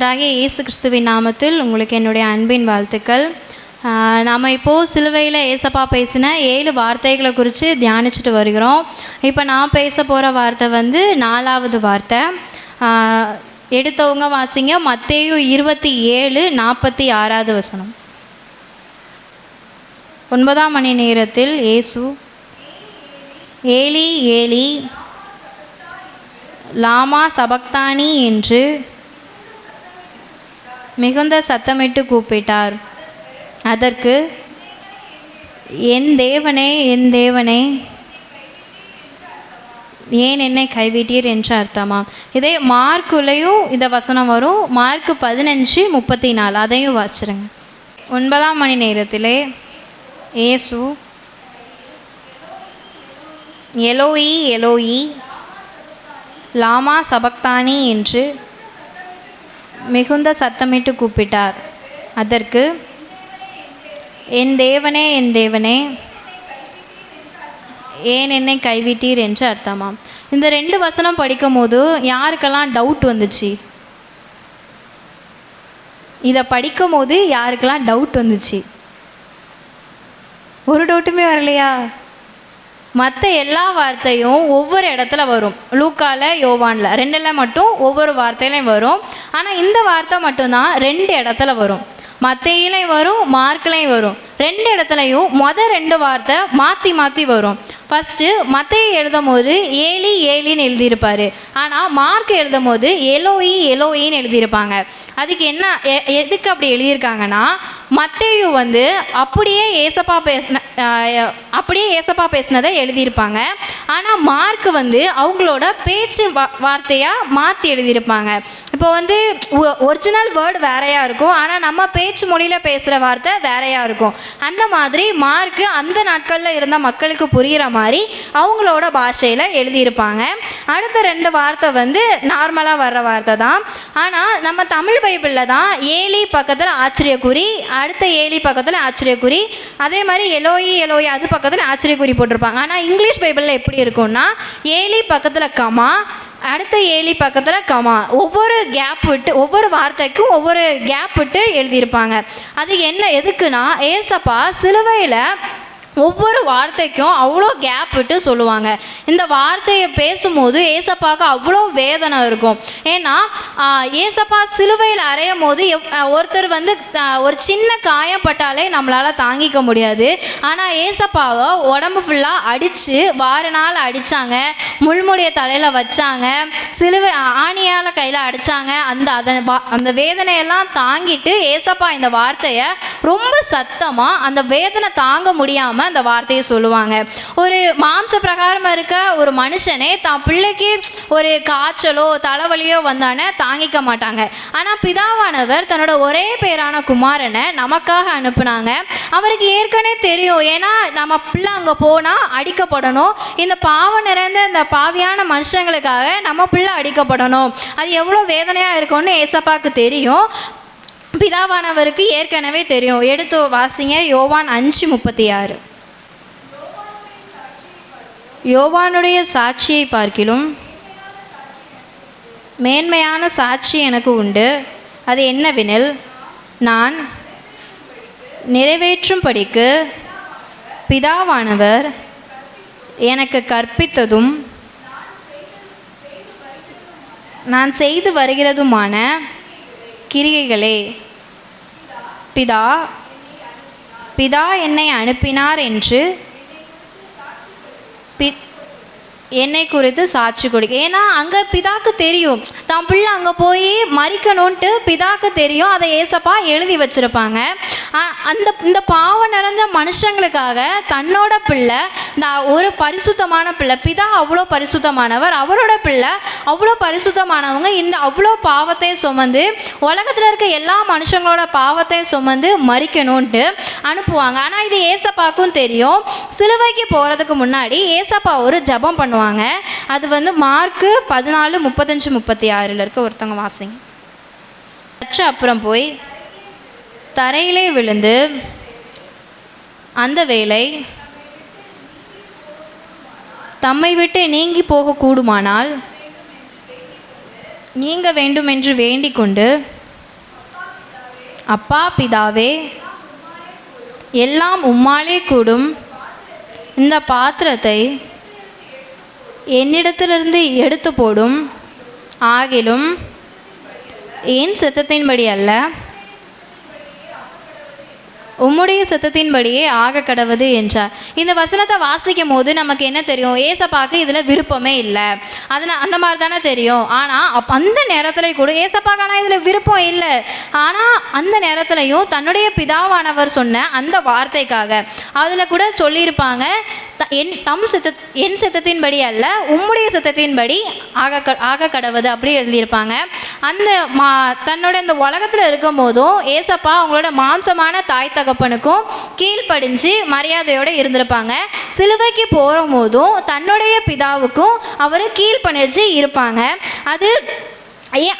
[SPEAKER 4] கர்த்தராகிய இயேசு கிறிஸ்துவின் நாமத்தில் உங்களுக்கு என்னுடைய அன்பின் வாழ்த்துக்கள். நாம் இப்போது சிலுவையில் ஏசப்பா பேசின 7 வார்த்தைகளை குறித்து தியானிச்சுட்டு வருகிறோம். இப்போ நான் பேச போகிற வார்த்தை 4வது வார்த்தை. எடுத்தவங்க வாசிங்க. மத்தேயு 27:46 வசனம். 9ஆம் மணி நேரத்தில் இயேசு ஏலி ஏலி லாமா சபக்தானி என்று மிகுந்த சத்தமிட்டு கூப்பிட்டார். அதற்கு, என் தேவனே என் தேவனே ஏன் என்னை கைவிட்டீர் என்று அர்த்தமாம். இதே மார்க்குலையும் இந்த வசனம் வரும். மார்க்கு 15:34 அதையும் வாசிச்சிருங்க. 9ஆம் மணி நேரத்திலே இயேசு எலோயி எலோயி லாமா சபக்தானி என்று மிகுந்த சத்தமிட்டு கூப்பிட்டார். அதற்கு, என் தேவனே என் தேவனே ஏன் என்னை கைவிட்டீர் என்று அர்த்தமாம். இந்த 2 வசனம் படிக்கும் போது யாருக்கெல்லாம் டவுட் வந்துச்சு? இதை படிக்கும் போது யாருக்கெல்லாம் டவுட் வந்துச்சு? ஒரு டவுட்டுமே வரலையா? மற்ற எல்லா வார்த்தையும் ஒவ்வொரு இடத்துல வரும். லூக்கால யோவானில் 2ல் மட்டும் ஒவ்வொரு வார்த்தையிலையும் வரும். ஆனால் இந்த வார்த்தை மட்டும்தான் 2 இடத்துல வரும். மத்தேயிலையும் வரும், மார்க்லையும் வரும். 2 இடத்துலையும் 2 வார்த்தை மாற்றி மாற்றி வரும். ஃபஸ்ட்டு மத்தேயு எழுதும் போது ஏலி ஏலின்னு எழுதியிருப்பார். ஆனால் மார்க் எழுதும் போது எலோயி எலோயின்னு எழுதியிருப்பாங்க. அதுக்கு என்ன எதுக்கு அப்படி எழுதியிருக்காங்கன்னா, மத்தேயு அப்படியே ஏசப்பா பேசினதை எழுதியிருப்பாங்க. ஆனால் மார்க் அவங்களோட பேச்சு வார்த்தையாக மாற்றி எழுதியிருப்பாங்க. இப்போ ஒரிஜினல் வேர்டு வேறையாக இருக்கும், ஆனால் நம்ம பேச்சு மொழியில் பேசுகிற வார்த்தை வேறையாக இருக்கும். அந்த மாதிரி மார்க்கு அந்த நாட்களில் இருந்த மக்களுக்கு புரிகிற மாதிரி அவங்களோட பாஷையில் எழுதியிருப்பாங்க. அடுத்த 2 வார்த்தை நார்மலாக வர்ற வார்த்தை தான். ஆனால் நம்ம தமிழ் பைபிளில் தான் ஏலி பக்கத்தில் ஆச்சரியக்குறி, அடுத்த ஏலி பக்கத்தில் ஆச்சரியக்குறி, அதே மாதிரி எலோயி எலோயி அது பக்கத்தில் ஆச்சரியக்குறி போட்டிருப்பாங்க. ஆனால் இங்கிலீஷ் பைபிளில் எப்படி இருக்கும்னா, ஏலி பக்கத்தில் கமா, அடுத்த ஏலி பக்கத்தில் கமா, ஒவ்வொரு கேப் விட்டு ஒவ்வொரு வார்த்தைக்கும் ஒவ்வொரு கேப் விட்டு எழுதியிருப்பாங்க. அது என்ன எதுக்குன்னா, ஏசப்பா சிலுவையில் ஒவ்வொரு வார்த்தைக்கும் அவ்வளோ கேப் விட்டு சொல்லுவாங்க. இந்த வார்த்தையை பேசும்போது ஏசப்பாவுக்கு அவ்வளோ வேதனை இருக்கும். ஏன்னா ஏசப்பா சிலுவையில் அறையும் போது ஒருத்தர் ஒரு சின்ன காயப்பட்டாலே நம்மளால் தாங்கிக்க முடியாது. ஆனால் ஏசப்பாவை உடம்பு ஃபுல்லாக அடித்து வாரனால் அடித்தாங்க, முள்முடிய தலையில் வச்சாங்க, சிலுவை ஆணியால் கையில் அடித்தாங்க. அந்த வேதனையெல்லாம் தாங்கிட்டு ஏசப்பா இந்த வார்த்தையை ரொம்ப சத்தமாக அந்த வேதனை தாங்க முடியாமல் அந்த வார்த்தையை சொல்லுவாங்க. ஒரு மாம்ச பிரகாரமாக இருக்க ஒரு மனுஷனே தான் பிள்ளைக்கு ஒரு காய்ச்சலோ தலைவலியோ வந்தானே தாங்கிக்க மாட்டாங்க. ஆனால் பிதாவானவர் தன்னோட ஒரே பேரான குமாரனை நமக்காக அனுப்புனாங்க. அவருக்கு ஏற்கனவே தெரியும், ஏன்னா நம்ம பிள்ளை அங்கே போனால் அடிக்கப்படணும், இந்த பாவம் நிறைந்த இந்த பாவியான மனுஷங்களுக்காக நம்ம பிள்ளை அடிக்கப்படணும், அது எவ்வளோ வேதனையாக இருக்கும்னு ஏசப்பாவுக்கு தெரியும். பிதாவானவருக்கு ஏற்கனவே தெரியும். எடுத்து வாசிங்க. யோவான் 5:36. யோவானுடைய சாட்சியை பார்க்கிலும் மேன்மையான சாட்சி எனக்கு உண்டு. அது என்னவெனில், நான் நிறைவேற்றும்படிக்கு பிதாவானவர் எனக்கு கற்பித்ததும் நான் செய்து வருகிறதுமான கிரியைகளே. பிதா என்னை அனுப்பினார் என்று என்னை குறித்து சாட்சி கொடுக்க. ஏன்னா அங்கே பிதாக்கு தெரியும், தான் பிள்ளை அங்கே போய் மறிக்கணுன்ட்டு பிதாக்கு தெரியும். அதை ஏசப்பா எழுதி வச்சுருப்பாங்க. இந்த பாவம் நிறைஞ்ச மனுஷங்களுக்காக தன்னோட பிள்ளை, ஒரு பரிசுத்தமான பிள்ளை, பிதா அவ்வளோ பரிசுத்தமானவர், அவரோட பிள்ளை அவ்வளோ பரிசுத்தமானவங்க, இந்த அவ்வளோ பாவத்தையும் சுமந்து உலகத்தில் இருக்க எல்லா மனுஷங்களோட பாவத்தையும் சுமந்து மறிக்கணுன்ட்டு அனுப்புவாங்க. ஆனால் இது ஏசப்பாக்கும் தெரியும். சிலுவைக்கு போகிறதுக்கு முன்னாடி ஏசப்பா ஒரு ஜெபம் பண்ணுவாங்க. அது மார்க்கு 14:35-36 இருக்க ஒருத்தவங்க வாசிங்க. சற்று அப்புறம் போய் தரையிலே விழுந்து, அந்த வேளை தம்மை விட்டு நீங்கி போகக்கூடுமானால் நீங்க வேண்டுமென்று வேண்டிக் கொண்டு அப்பா பிதாவே, எல்லாம் உம்மாலே கூடும். இந்த பாத்திரத்தை என்னிடத்திலிருந்து எடுத்து போடும். ஆகிலும் என் சித்தத்தின்படி அல்ல, உம்முடைய சித்தத்தின்படியே ஆக கடவுது என்றார். இந்த வசனத்தை வாசிக்கும் போது நமக்கு என்ன தெரியும்? ஏசப்பாக்கு இதில் விருப்பமே இல்லை, அதனால் அந்த மாதிரி தானே தெரியும். ஆனால் அந்த நேரத்தில் கூட ஏசப்பாக்கான இதில் விருப்பம் இல்லை. ஆனால் அந்த நேரத்துலையும் தன்னுடைய பிதாவானவர் சொன்ன அந்த வார்த்தைக்காக அதில் கூட சொல்லியிருப்பாங்க, என் சித்தத்தின்படி அல்ல, உம்முடைய சித்தத்தின்படி ஆக கடவுது அப்படி எழுதியிருப்பாங்க. அந்த தன்னோட இந்த உலகத்தில் இருக்கும் போதும் ஏசப்பா அவங்களோட மாம்சமான தாய் தகப்பனுக்கும் கீழ்ப்படிஞ்சு மரியாதையோடு இருந்திருப்பாங்க. சிலுவைக்கு போகிற போதும் தன்னுடைய பிதாவுக்கும் அவர் கீழ்ப்படிஞ்சு இருப்பாங்க. அது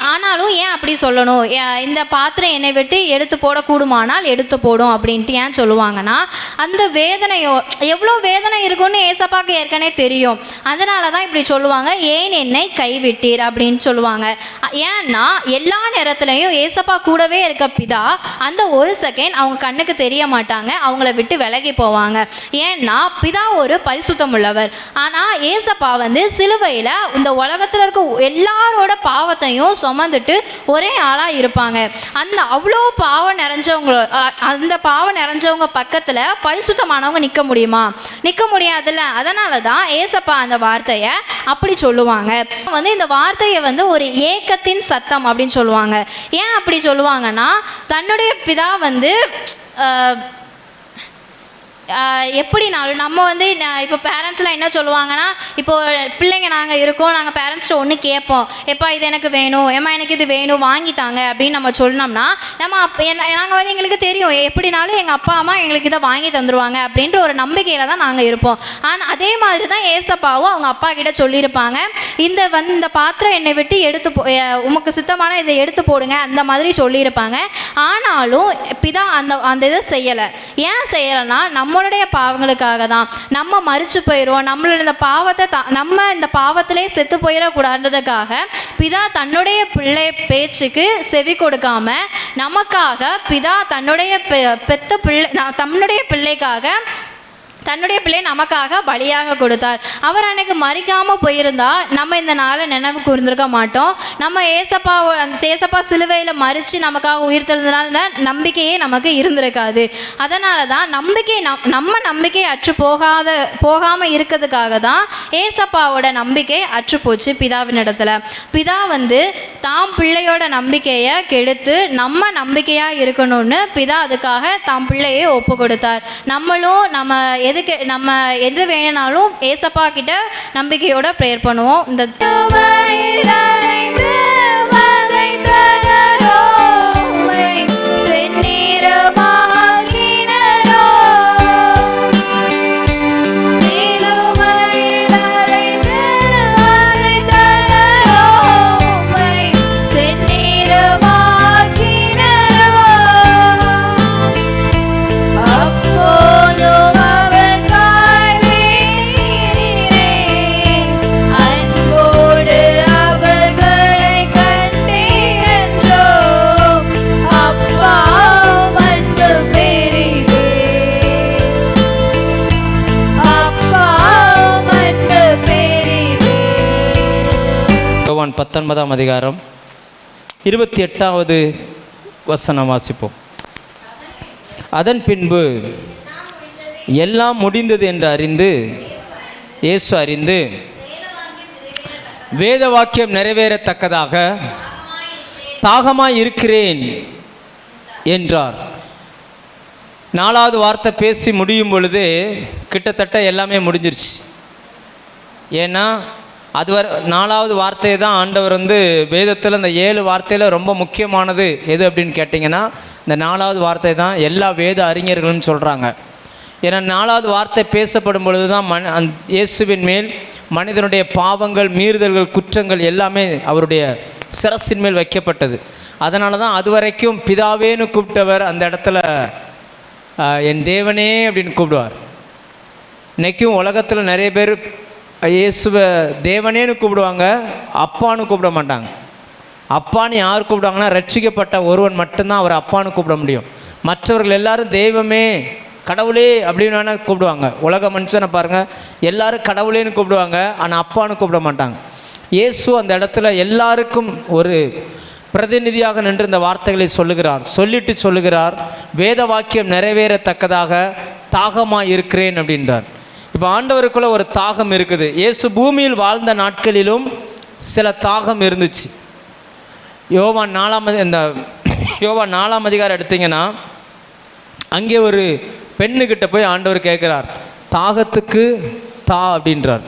[SPEAKER 4] ஆனாலும் ஏன் அப்படி சொல்லணும்? இந்த பாத்திரம் என்னை விட்டு எடுத்து போடக்கூடுமானால் எடுத்து போடும் அப்படின்ட்டு ஏன் சொல்லுவாங்கன்னா, அந்த வேதனையோ எவ்வளோ வேதனை இருக்குன்னு ஏசப்பாக்கு ஏற்கனவே தெரியும். அதனால தான் இப்படி சொல்லுவாங்க, ஏன் என்னை கைவிட்டீர் அப்படின்னு சொல்லுவாங்க. ஏன்னா எல்லா நேரத்துலையும் ஏசப்பா கூடவே இருக்க பிதா அந்த ஒரு செகண்ட் அவங்க கண்ணுக்கு தெரிய மாட்டாங்க, அவங்கள விட்டு விலகி போவாங்க. ஏன்னா பிதா ஒரு பரிசுத்தம் உள்ளவர். ஆனால் ஏசப்பா சிலுவையில் இந்த உலகத்தில் இருக்க எல்லாரோட பாவத்தையும் சுமந்துட்டு ஒரே ஆளாக இருப்பாங்க. அந்த அவ்வளோ பாவம் நிறைஞ்சவங்க பக்கத்தில் பரிசுத்தமானவங்க நிற்க முடியுமா? நிற்க முடியாதுல்ல. அதனால தான் ஏசப்பா அந்த வார்த்தையை அப்படி சொல்லுவாங்க. இந்த வார்த்தையை ஒரு ஏக்கத்தின் சத்தம் அப்படின்னு சொல்லுவாங்க. ஏன் அப்படி சொல்லுவாங்கன்னா, தன்னுடைய பிதா எப்படினாலும் நம்ம இப்போ பேரண்ட்ஸ்லாம் என்ன சொல்லுவாங்கன்னா, இப்போது பிள்ளைங்க நாங்கள் இருக்கோம், நாங்கள் பேரண்ட்ஸ்கிட்ட ஒன்று கேட்போம், எப்பா இது எனக்கு வேணும், ஏம்மா எனக்கு இது வேணும் வாங்கித்தாங்க அப்படின்னு நம்ம சொன்னோம்னா, நம்ம நாங்கள் எங்களுக்கு தெரியும் எப்படினாலும் எங்கள் அப்பா அம்மா எங்களுக்கு இதை வாங்கி தந்துடுவாங்க அப்படின்ற ஒரு நம்பிக்கையில் தான் நாங்கள் இருப்போம். ஆனால் அதே மாதிரி தான் ஏசப்பாவும் அவங்க அப்பா கிட்ட சொல்லியிருப்பாங்க, இந்த பாத்திரம் என்னை விட்டு எடுத்து உமக்கு சித்தமான இதை எடுத்து போடுங்க அந்த மாதிரி சொல்லியிருப்பாங்க. ஆனாலும் பிதா அந்த இதை செய்யலை. ஏன் செய்யலைன்னா, நம்மளுடைய பாவங்களுக்காக தான். நம்ம மரிச்சு போயிடுவோம், நம்மளோட இந்த பாவத்தை நம்ம இந்த பாவத்திலே செத்து போயிடக்கூடாதுன்றதுக்காக பிதா தன்னுடைய பிள்ளை பேச்சுக்கு செவி கொடுக்காம நமக்காக பிதா தன்னுடைய தன்னுடைய பிள்ளைக்காக தன்னுடைய பிள்ளை நமக்காக பலியாக கொடுத்தார். அவர் அன்னைக்கு மறிக்காமல் போயிருந்தா நம்ம இந்த நாளை நினைவு கூர்ந்திருக்க மாட்டோம். நம்ம ஏசப்பா சிலுவையில் மறித்து நமக்காக உயிர் தெழுந்தனால நம்பிக்கையே நமக்கு இருந்திருக்காது. அதனால தான் நம்ம நம்பிக்கை போகாமல் இருக்கிறதுக்காக தான் ஏசப்பாவோட நம்பிக்கை அற்று போச்சு பிதாவின் இடத்துல. பிதா தாம் பிள்ளையோட நம்பிக்கையை கெடுத்து நம்ம நம்பிக்கையாக இருக்கணும்னு பிதா அதுக்காக தாம் பிள்ளையை ஒப்பு கொடுத்தார். நம்ம எது வேணுனாலும் ஏசப்பா கிட்ட நம்பிக்கையோட ப்ரேயர் பண்ணுவோம். இந்த
[SPEAKER 3] யோவான் 19ஆம் அதிகாரம் 28வது வசனம் வாசிப்போம். அதன் பின்பு எல்லாம் முடிந்தது என்று இயேசு அறிந்து வேத வாக்கியம் நிறைவேறத்தக்கதாக தாகமாய் இருக்கிறேன் என்றார். 4வது வார்த்தை பேசி முடியும் பொழுது கிட்டத்தட்ட எல்லாமே முடிஞ்சிருச்சு. ஏன்னா அது 4வது வார்த்தையை தான் ஆண்டவர் வேதத்தில் இந்த 7 வார்த்தையில் ரொம்ப முக்கியமானது எது அப்படின்னு கேட்டிங்கன்னா, இந்த 4வது வார்த்தை தான் எல்லா வேத அறிஞர்களும் சொல்கிறாங்க. ஏன்னா 4வது வார்த்தை பேசப்படும் பொழுது தான் இயேசுவின் மேல் மனிதனுடைய பாவங்கள், மீறுதல்கள், குற்றங்கள் எல்லாமே அவருடைய சிரசின் மேல் வைக்கப்பட்டது. அதனால தான் அது வரைக்கும் பிதாவேன்னு கூப்பிட்டவர் அந்த இடத்துல என் தேவனே அப்படின்னு கூப்பிடுவார். இன்றைக்கும் உலகத்தில் நிறைய பேர் இயேசுவை தேவனேன்னு கூப்பிடுவாங்க, அப்பான்னு கூப்பிட மாட்டாங்க. அப்பான்னு யார் கூப்பிடுவாங்கன்னா ரட்சிக்கப்பட்ட ஒருவன் மட்டும்தான் அவர் அப்பான்னு கூப்பிட முடியும். மற்றவர்கள் எல்லாரும் தெய்வமே கடவுளே அப்படின்னு வேணால் கூப்பிடுவாங்க. உலக மனுஷனை பாருங்கள், எல்லாரும் கடவுளேன்னு கூப்பிடுவாங்க, ஆனால் அப்பான்னு கூப்பிட மாட்டாங்க. இயேசு அந்த இடத்துல எல்லாருக்கும் ஒரு பிரதிநிதியாக நின்று இந்த வார்த்தைகளை சொல்லுகிறார், வேத வாக்கியம் நிறைவேறத்தக்கதாக தாகமாக இருக்கிறேன் அப்படின்றார். இப்போ ஆண்டவருக்குள்ள ஒரு தாகம் இருக்குது. இயேசு பூமியில் வாழ்ந்த நாட்களிலும் சில தாகம் இருந்துச்சு. யோவான் 4 அதிகாரம் எடுத்தீங்கன்னா அங்கே ஒரு பெண்ணுக்கிட்ட போய் ஆண்டவர் கேட்குறார், தாகத்துக்கு தா அப்படின்றார்.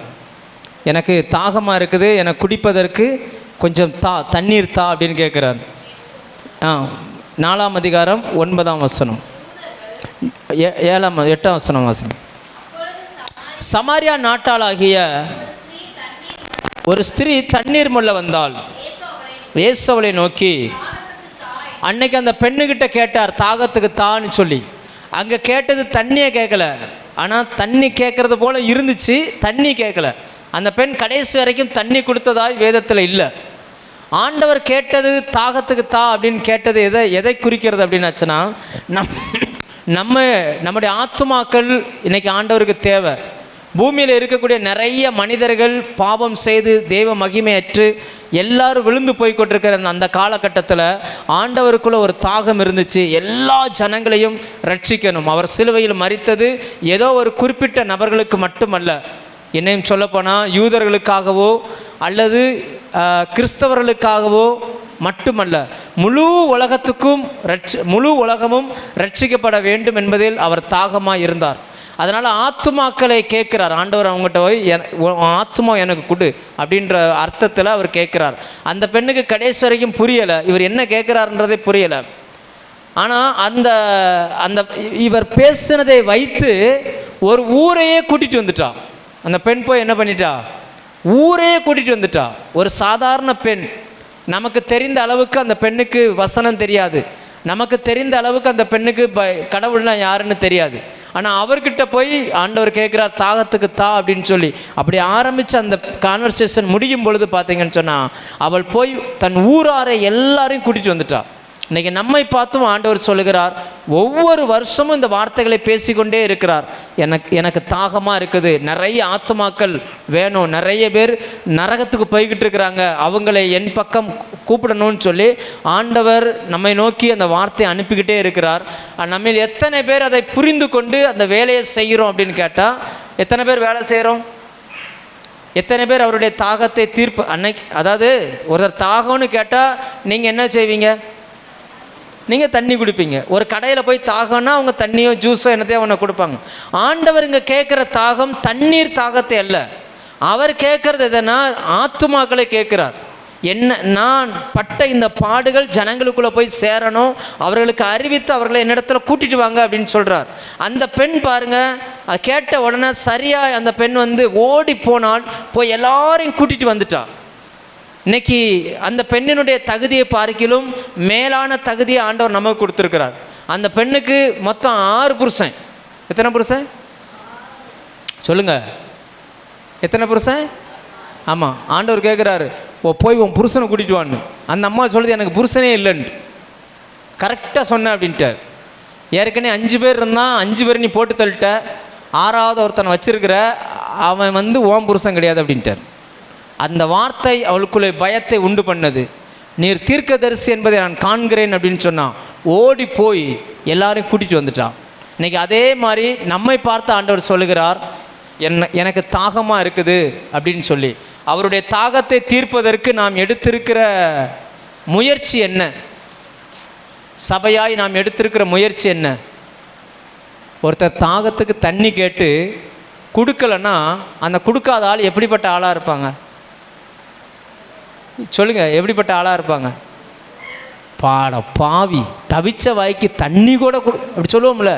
[SPEAKER 3] எனக்கு தாகமாக இருக்குது, எனக்கு குடிப்பதற்கு கொஞ்சம் தண்ணீர் தா அப்படின்னு கேட்குறார். 4 அதிகாரம் 9ஆம் வசனம், 8ஆம் வசனம் வாசிங்க. சமாரியா நாட்டாளாகிய ஒரு ஸ்திரீ தண்ணீர் மொள்ள வந்தாள். இயேசு அவளை நோக்கி, அன்னைக்கு அந்த பெண்ணுக்கிட்ட கேட்டார் தாகத்துக்கு தான்னு சொல்லி. அங்கே கேட்டது தண்ணியை கேட்கல, ஆனால் தண்ணி கேட்குறது போல் இருந்துச்சு, தண்ணி கேட்கல. அந்த பெண் கடைசி வரைக்கும் தண்ணி கொடுத்ததாய் வேதத்தில் இல்லை. ஆண்டவர் கேட்டது தாகத்துக்கு தா அப்படின்னு கேட்டது எதை குறிக்கிறது அப்படின்னாச்சுன்னா, நம்முடைய ஆத்துமாக்கள் இன்றைக்கி ஆண்டவருக்கு தேவை. பூமியில் இருக்கக்கூடிய நிறைய மனிதர்கள் பாவம் செய்து தெய்வ மகிமையற்று எல்லாரும் விழுந்து போய் கொண்டிருக்கிற அந்த காலகட்டத்தில் ஆண்டவருக்குள்ள ஒரு தாகம் இருந்துச்சு. எல்லா ஜனங்களையும் ரட்சிக்கணும். அவர் சிலுவையில் மரித்தது ஏதோ ஒரு குறிப்பிட்ட நபர்களுக்கு மட்டுமல்ல, என்னையும் சொல்லப்போனால் யூதர்களுக்காகவோ அல்லது கிறிஸ்தவர்களுக்காகவோ மட்டுமல்ல, முழு உலகமும் ரட்சிக்கப்பட வேண்டும் என்பதில் அவர் தாகமாக இருந்தார். அதனால் ஆத்துமாக்களை கேட்குறார் ஆண்டவர். அவங்ககிட்ட போய் ஆத்துமா எனக்கு கொடு அப்படின்ற அர்த்தத்தில் அவர் கேட்குறார். அந்த பெண்ணுக்கு கடைசி வரைக்கும் புரியலை, இவர் என்ன கேட்குறாருன்றதே புரியலை. ஆனால் அந்த இவர் பேசினதை வைத்து ஒரு ஊரையே கூட்டிகிட்டு வந்துட்டா. அந்த பெண் போய் என்ன பண்ணிட்டா, ஊரையே கூட்டிகிட்டு வந்துட்டா. ஒரு சாதாரண பெண், நமக்கு தெரிந்த அளவுக்கு அந்த பெண்ணுக்கு வசனம் தெரியாது, நமக்கு தெரிந்த அளவுக்கு அந்த பெண்ணுக்கு கடவுள்னா யாருன்னு தெரியாது. ஆனால் அவர்கிட்ட போய் ஆண்டவர் கேட்குறார் தாகத்துக்கு தா அப்படின்னு சொல்லி. அப்படி ஆரம்பித்து அந்த கான்வர்சேஷன் முடியும் பொழுது பார்த்தீங்கன்னு சொன்னால், அவள் போய் தன் ஊராரை எல்லாரையும் கூட்டிகிட்டு வந்துட்டா. இன்றைக்கி நம்மை பார்த்தும் ஆண்டவர் சொல்லுகிறார், ஒவ்வொரு வருஷமும் இந்த வார்த்தைகளை பேசிக்கொண்டே இருக்கிறார். எனக்கு தாகமாக இருக்குது, நிறைய ஆத்துமாக்கள் வேணும், நிறைய பேர் நரகத்துக்கு போய்கிட்டு இருக்கிறாங்க, அவங்களை என் பக்கம் கூப்பிடணும்னு சொல்லி ஆண்டவர் நம்மை நோக்கி அந்த வார்த்தையை அனுப்பிக்கிட்டே இருக்கிறார். நம்ம எத்தனை பேர் அதை புரிந்து கொண்டு அந்த வேலையை செய்கிறோம் அப்படின்னு கேட்டால், எத்தனை பேர் வேலை செய்கிறோம்? எத்தனை பேர் அவருடைய தாகத்தை அதாவது ஒருத்தர் தாகம்னு கேட்டால் நீங்கள் என்ன செய்வீங்க? நீங்கள் தண்ணி குடிப்பீங்க. ஒரு கடையில் போய் தாகம்னா அவங்க தண்ணியோ ஜூஸோ என்னத்தையோ அவனை கொடுப்பாங்க. ஆண்டவர் இங்கே கேட்குற தாகம் தண்ணீர் தாகத்தை அல்ல, அவர் கேட்குறது எதனா ஆத்துமாக்களை கேட்குறார். நான் பட்ட இந்த பாடுகள் ஜனங்களுக்குள்ளே போய் சேரணும், அவர்களுக்கு அறிவித்து அவர்களை என்னிடத்துல கூட்டிகிட்டு வாங்க அப்படின்னு சொல்கிறார். அந்த பெண் பாருங்கள், அது கேட்ட உடனே சரியாக அந்த பெண் ஓடி போனால் போய் எல்லாரையும் கூட்டிகிட்டு வந்துட்டா. இன்னைக்கு அந்த பெண்ணினுடைய தகுதியை பார்க்கிலும் மேலான தகுதியை ஆண்டவர் நமக்கு கொடுத்துருக்கிறார். அந்த பெண்ணுக்கு மொத்தம் 6 புருஷன். எத்தனை புருஷன் சொல்லுங்கள்? எத்தனை புருஷன்? ஆமாம், ஆண்டவர் கேட்குறாரு, போய் உன் புருஷனை கூட்டிகிட்டு வான்னு. அந்த அம்மா சொல்லுது, எனக்கு புருஷனே இல்லைன்ட்டு. கரெக்டாக சொன்னேன் அப்படின்ட்டார். ஏற்கனவே 5 பேர் இருந்தான், 5 பேர் நீ போட்டு தள்ளிட்ட, 6ஆவது ஒருத்தனை வச்சிருக்கிற, அவன் ஓம் புருஷன் கிடையாது அப்படின்ட்டார். அந்த வார்த்தை அவளுக்குள்ளே பயத்தை உண்டு பண்ணது. நீர் தீர்க்கதரிசி என்பதை நான் காண்கிறேன் அப்படின்னு சொன்னான். ஓடி போய் எல்லாரையும் கூட்டிகிட்டு வந்துட்டான். இன்றைக்கி அதே மாதிரி நம்மை பார்த்து ஆண்டவர் சொல்லுகிறார், எனக்கு தாகமாக இருக்குது அப்படின்னு சொல்லி. அவருடைய தாகத்தை தீர்ப்பதற்கு நாம் எடுத்திருக்கிற முயற்சி என்ன? சபையாய் நாம் எடுத்திருக்கிற முயற்சி என்ன? ஒருத்தர் தாகத்துக்கு தண்ணி கேட்டு கொடுக்கலன்னா அந்த கொடுக்காத ஆள் எப்படிப்பட்ட ஆளாக இருப்பாங்க சொல்லுங்கள்? எப்படிப்பட்ட ஆளாக இருப்பாங்க? பாவி, தவிச்ச வாய்க்கு தண்ணி கூட அப்படி சொல்லுவோம்ல.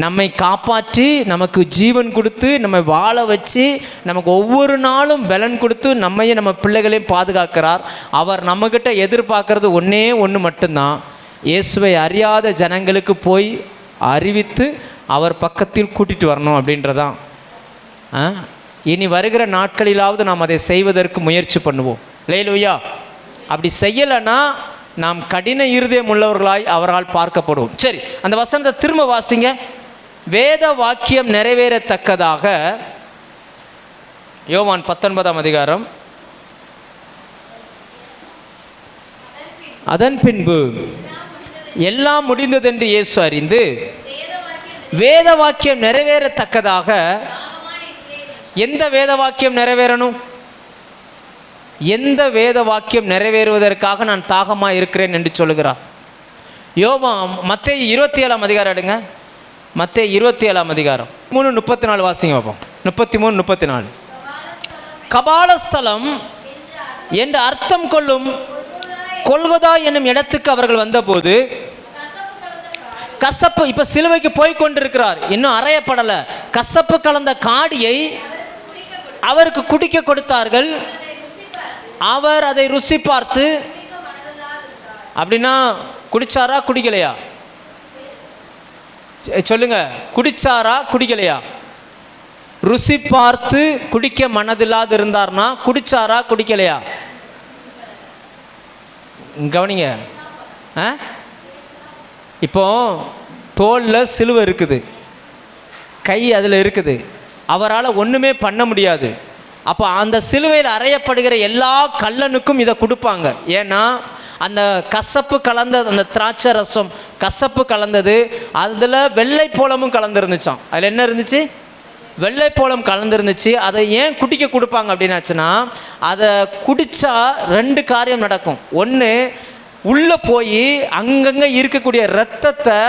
[SPEAKER 3] நம்மை காப்பாற்றி நமக்கு ஜீவன் கொடுத்து நம்மை வாழ வச்சு நமக்கு ஒவ்வொரு நாளும் பலன் கொடுத்து நம்மையும் நம்ம பிள்ளைகளையும் பாதுகாக்கிறார். அவர் நம்மக்கிட்ட எதிர்பார்க்கறது ஒன்று மட்டும்தான், இயேசுவை அறியாத ஜனங்களுக்கு போய் அறிவித்து அவர் பக்கத்தில் கூட்டிகிட்டு வரணும் அப்படின்றதான். இனி வருகிற நாட்களிலாவது நாம் அதை செய்வதற்கு முயற்சி பண்ணுவோம். அல்லேலூயா. அப்படி செய்யலைன்னா நாம் கடின இருதயம் உள்ளவர்களாய் அவரால் பார்க்கப்படுவோம். சரி, அந்த வசனத்தை திரும்ப வாசிங்க. வேத வாக்கியம் நிறைவேறத்தக்கதாக, யோவான் 19ஆம் அதிகாரம். அதன் பின்பு எல்லாம் முடிந்ததென்று இயேசு அறிந்து வேத வாக்கியம் நிறைவேறத்தக்கதாக. எந்த வேத வாக்கியம் நிறைவேறணும்? எந்த வேத வாக்கியம் நிறைவேறுவதற்காக நான் தாகமாக இருக்கிறேன் என்று சொல்லுகிறார். மத்தேயு 27ஆம் அதிகாரம் எடுங்க. மத்தேயு 27ஆம் அதிகாரம் 3:34 வாசிங்க பார்ப்போம். 33, 34. கபாலஸ்தலம் என்று அர்த்தம் கொள்ளும் கொல்கொதா என்னும் இடத்துக்கு அவர்கள் வந்தபோது கசப்பு, இப்போ சிலுவைக்கு போய் கொண்டிருக்கிறார், இன்னும் அறையப்படலை. கசப்பு கலந்த காடியை அவருக்கு குடிக்க கொடுத்தார்கள். அவர் அதை ருசி பார்த்து, அப்படின்னா குடிச்சாரா குடிக்கலையா சொல்லுங்க? குடிச்சாரா குடிக்கலையா? ருசி பார்த்து குடிக்க மனதில்லாது இருந்தார்னா குடிச்சாரா குடிக்கலையா? கவனிங்க. இப்போ தோளில் சிலுவை இருக்குது, கை அதில் இருக்குது, அவரால் ஒன்றுமே பண்ண முடியாது. அப்போ அந்த சிலுவையில் அறையப்படுகிற எல்லா கள்ளனுக்கும் இதை கொடுப்பாங்க. ஏன்னா அந்த கசப்பு கலந்த அந்த திராட்சை ரசம் கசப்பு கலந்தது, அதில் வெள்ளை போலமும் கலந்துருந்துச்சான். அதில் என்ன இருந்துச்சு? வெள்ளை போலம் கலந்துருந்துச்சு. அதை ஏன் குடிக்க கொடுப்பாங்க அப்படின்னாச்சுன்னா, அதை குடித்தா 2 காரியம் நடக்கும். ஒன்று, உள்ளே போய் அங்கங்கே இருக்கக்கூடிய இரத்தத்தை